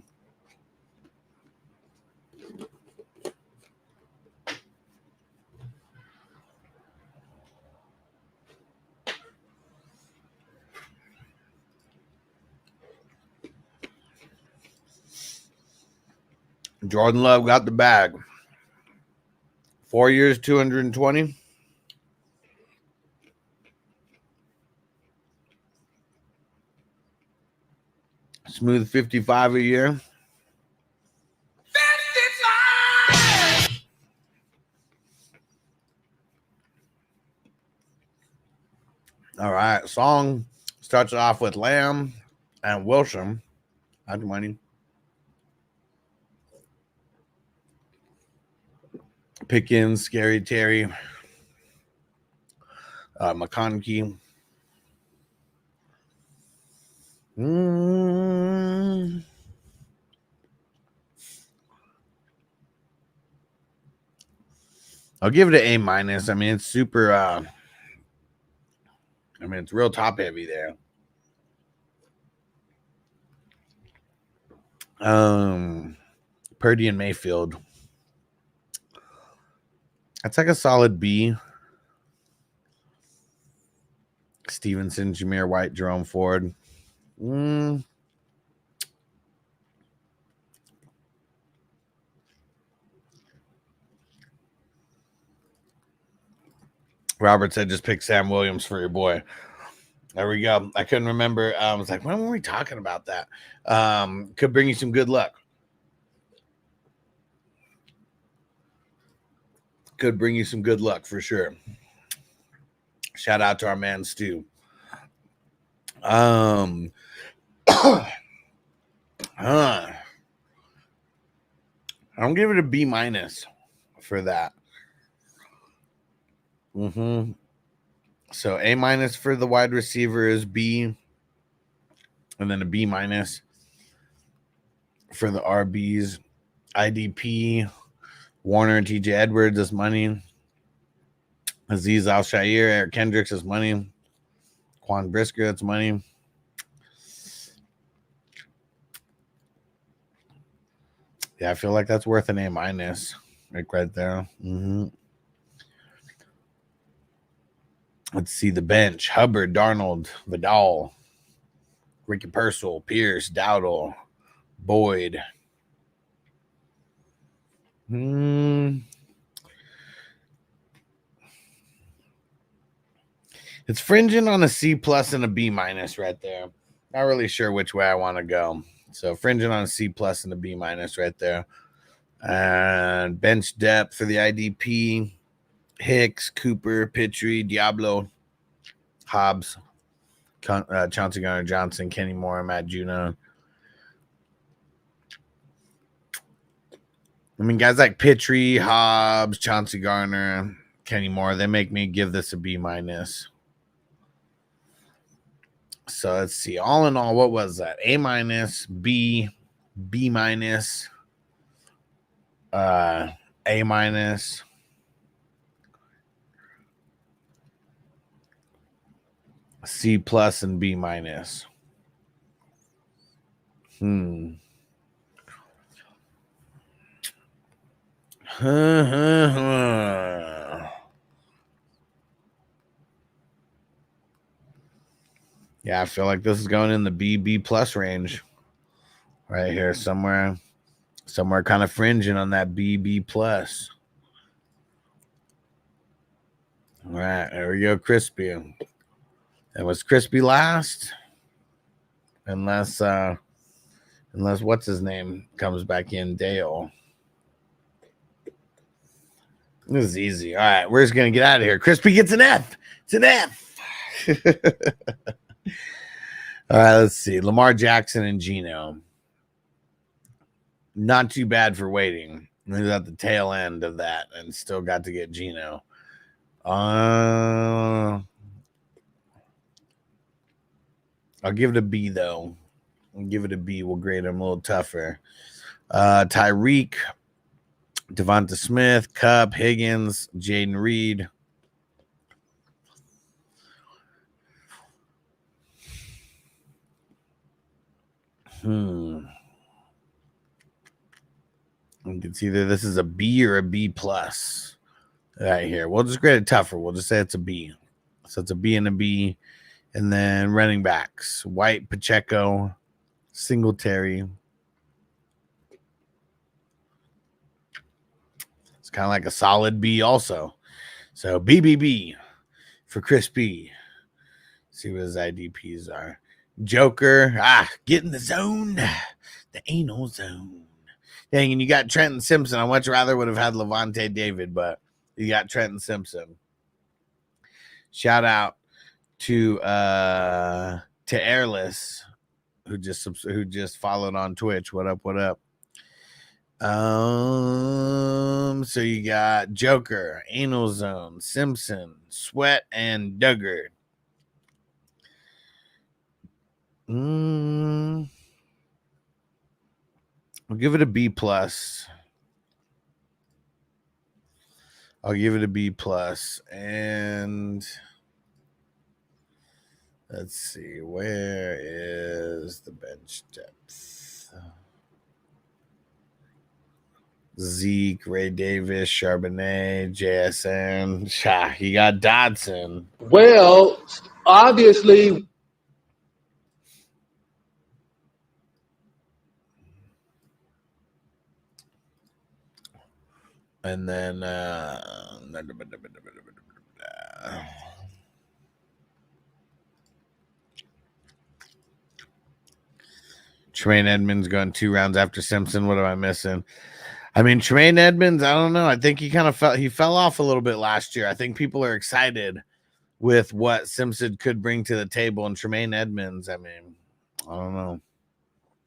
Jordan Love got the bag. 4 years, 220. Smooth 55 a year. 55! All right. Song starts off with Lamb and Wilson. That's money. Pickens, Scary Terry, McConkey. I'll give it an A minus. I mean, it's super. It's real top heavy there. Purdy and Mayfield. That's like a solid B. Stevenson, Jameer White, Jerome Ford. Robert said just pick Sam Williams for your boy. There we go. I couldn't remember. I was like, when were we talking about that? Could bring you some good luck. Could bring you some good luck for sure. Shout out to our man Stu. I'm give it a B minus for that. So A minus for the wide receiver is B, and then a B minus for the RBs. IDP, Warner and TJ Edwards is money. Aziz Al-Shair, Eric Kendricks is money. Quan Brisker, that's money. Yeah, I feel like that's worth an A minus, like right there. Let's see the bench. Hubbard, Darnold, Vidal, Ricky Purcell, Pierce, Dowdle, Boyd. It's fringing on a C plus and a B minus right there. Not really sure which way I want to go. So fringing on a C plus and a B minus right there. And bench depth for the IDP. Hicks, Cooper, Pittry, Diablo, Hobbs, Chauncey Gardner-Johnson, Kenny Moore, Matt Juno. I mean, guys like Pittry, Hobbs, Chauncey Gardner, Kenny Moore, they make me give this a B minus. So let's see. All in all, what was that? A minus, B, B minus, A minus. C plus and B minus. Yeah, I feel like this is going in the B plus range right here, somewhere kind of fringing on that B plus. All right, there we go, crispy. It was crispy last, unless what's his name comes back in, Dale. This is easy. All right, we're just gonna get out of here. Crispy gets an F. It's an F. All right, let's see. Lamar Jackson and Geno. Not too bad for waiting. He's at the tail end of that and still got to get Geno. I'll give it a B, though. I'll give it a B. We'll grade him a little tougher. Tyreek, Devonta Smith, Kupp, Higgins, Jaden Reed. It's either this is a B or a B plus right here. We'll just grade it tougher. We'll just say it's a B. So it's a B and a B. And then running backs, White, Pacheco, Singletary. It's kind of like a solid B also. So B for Chris B. See what his IDPs are. Joker, get in the zone. The anal zone. Dang, and you got Trenton Simpson. I much rather would have had Levante David, but you got Trenton Simpson. Shout out to Airless, who just followed on Twitch. What up? So you got Joker, Anal Zone, Simpson, Sweat, and Duggar. I'll give it a B plus. And let's see, where is the bench depth? Zeke, Ray Davis, Charbonnet, JSN. You got Dodson. Well, obviously. And then Tremaine Edmonds going 2 rounds after Simpson. What am I missing? I mean, Tremaine Edmonds, I don't know. I think he fell off a little bit last year. I think people are excited with what Simpson could bring to the table. And Tremaine Edmonds, I mean, I don't know.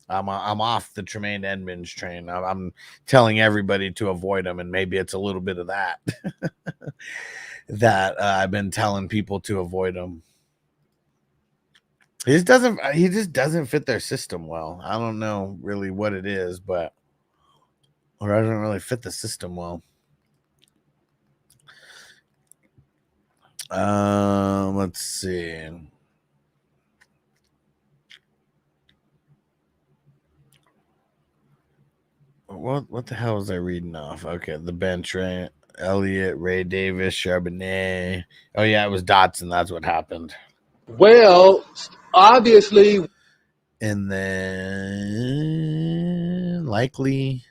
I'm off the Tremaine Edmonds train. I'm telling everybody to avoid him, and maybe it's a little bit of that that I've been telling people to avoid him. He just doesn't fit their system well. I don't know really what it is, but or doesn't really fit the system well. Let's see. What the hell was I reading off? Okay, the bench, right? Elliott, Ray Davis, Charbonnet. Oh yeah, it was Dotson. That's what happened. Well, obviously. And then likely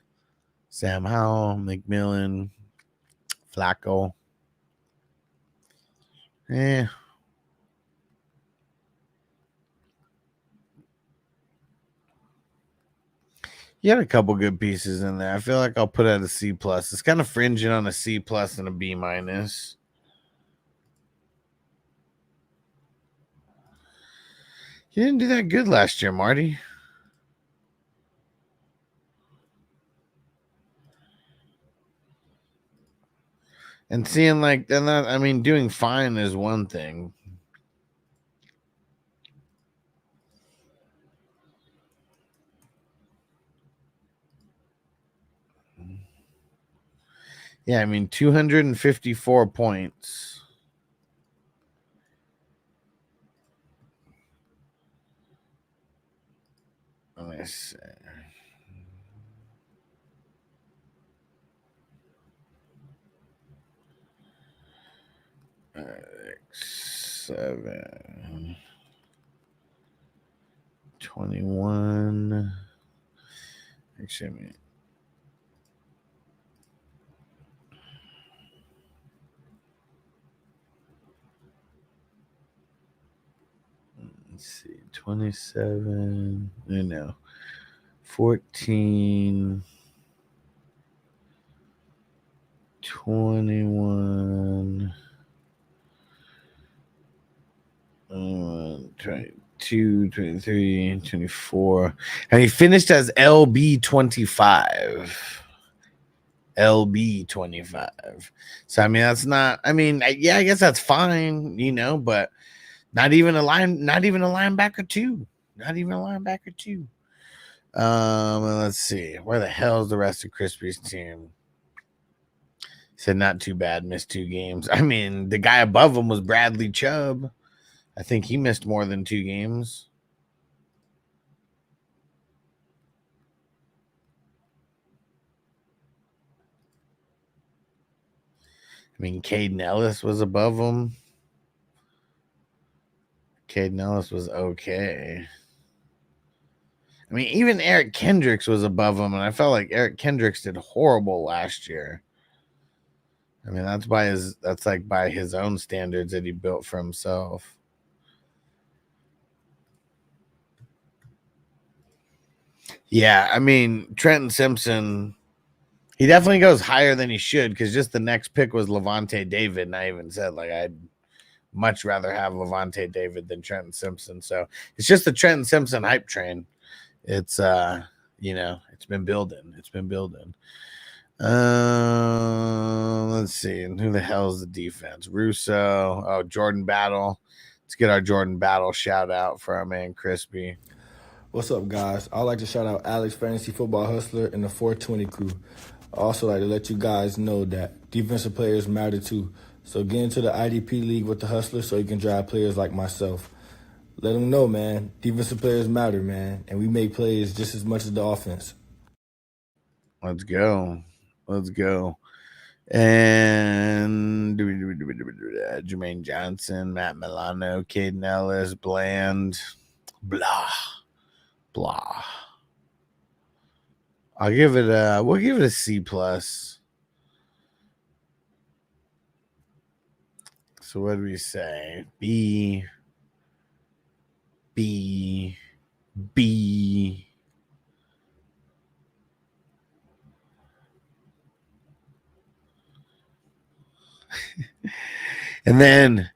Sam Howell, McMillan, Flacco. You had a couple good pieces in there. I feel like I'll put it at a C plus. It's kind of fringing on a C plus and a B minus. You didn't do that good last year, Marty. And seeing doing fine is one thing. Yeah, 254 points. Let me see. All right, 7, 21. Actually, let's see, 27. No, 14. 21. 22, 23, 24. And he finished as LB 25. LB 25. So I mean that's not, I mean, yeah, I guess that's fine, you know, but not even a linebacker two. Not even a linebacker two. Let's see. Where the hell is the rest of Crispy's team? Said not too bad, missed 2 games. I mean, the guy above him was Bradley Chubb. I think he missed more than 2 games. I mean, Caden Ellis was above him. Caden Ellis was okay. I mean, even Eric Kendricks was above him, and I felt like Eric Kendricks did horrible last year. I mean, that's by his own standards that he built for himself. Yeah, I mean, Trenton Simpson, he definitely goes higher than he should because just the next pick was Levante David, and I even said, like, I'd much rather have Levante David than Trenton Simpson. So it's just the Trenton Simpson hype train. It's, you know, it's been building. It's been building. Let's see. And who the hell is the defense? Russo. Oh, Jordan Battle. Let's get our Jordan Battle shout out for our man Crispy. What's up, guys? I'd like to shout out Alex Fantasy Football Hustler and the 420 crew. I also like to let you guys know that defensive players matter too. So get into the IDP league with the Hustler so you can drive players like myself. Let them know, man. Defensive players matter, man. And we make plays just as much as the offense. Let's go. Let's go. And Jermaine Johnson, Matt Milano, Caden Ellis, Bland, blah. We'll give it a C+. So what do we say? B. And then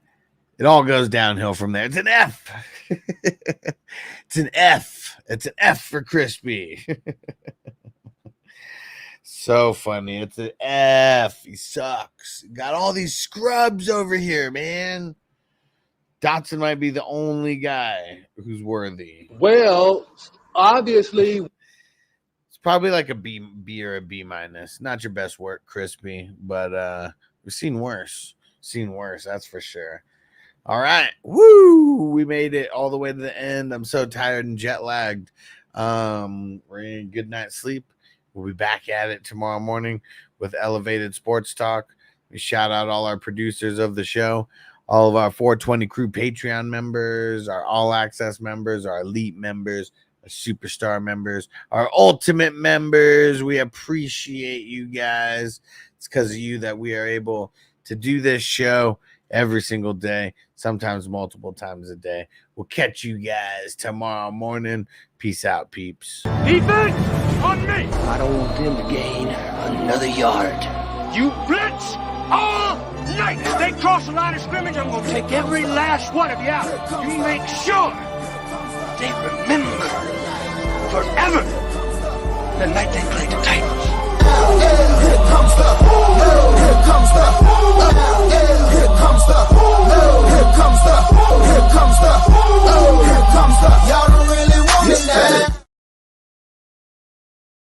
it all goes downhill from there. It's an F. It's an F. It's an F for Crispy. So funny. It's an F. He sucks. Got all these scrubs over here, man. Dotson might be the only guy who's worthy. Well, obviously, it's probably like a B or a B minus. Not your best work, Crispy, but we've seen worse. That's for sure. All right. Woo! We made it all the way to the end. I'm so tired and jet lagged. We're in good night's sleep. We'll be back at it tomorrow morning with Elevated Sports Talk. We shout out all our producers of the show, all of our 420 Crew Patreon members, our All Access members, our Elite members, our Superstar members, our Ultimate members. We appreciate you guys. It's because of you that we are able to do this show every single day, sometimes multiple times a day. We'll catch you guys tomorrow morning. Peace out, peeps. Defense on me. I don't want them to gain another yard. You blitz all night. If they cross the line of scrimmage, I'm going to take every last one of you out. You make sure they remember forever the night they played the Titans. Here comes the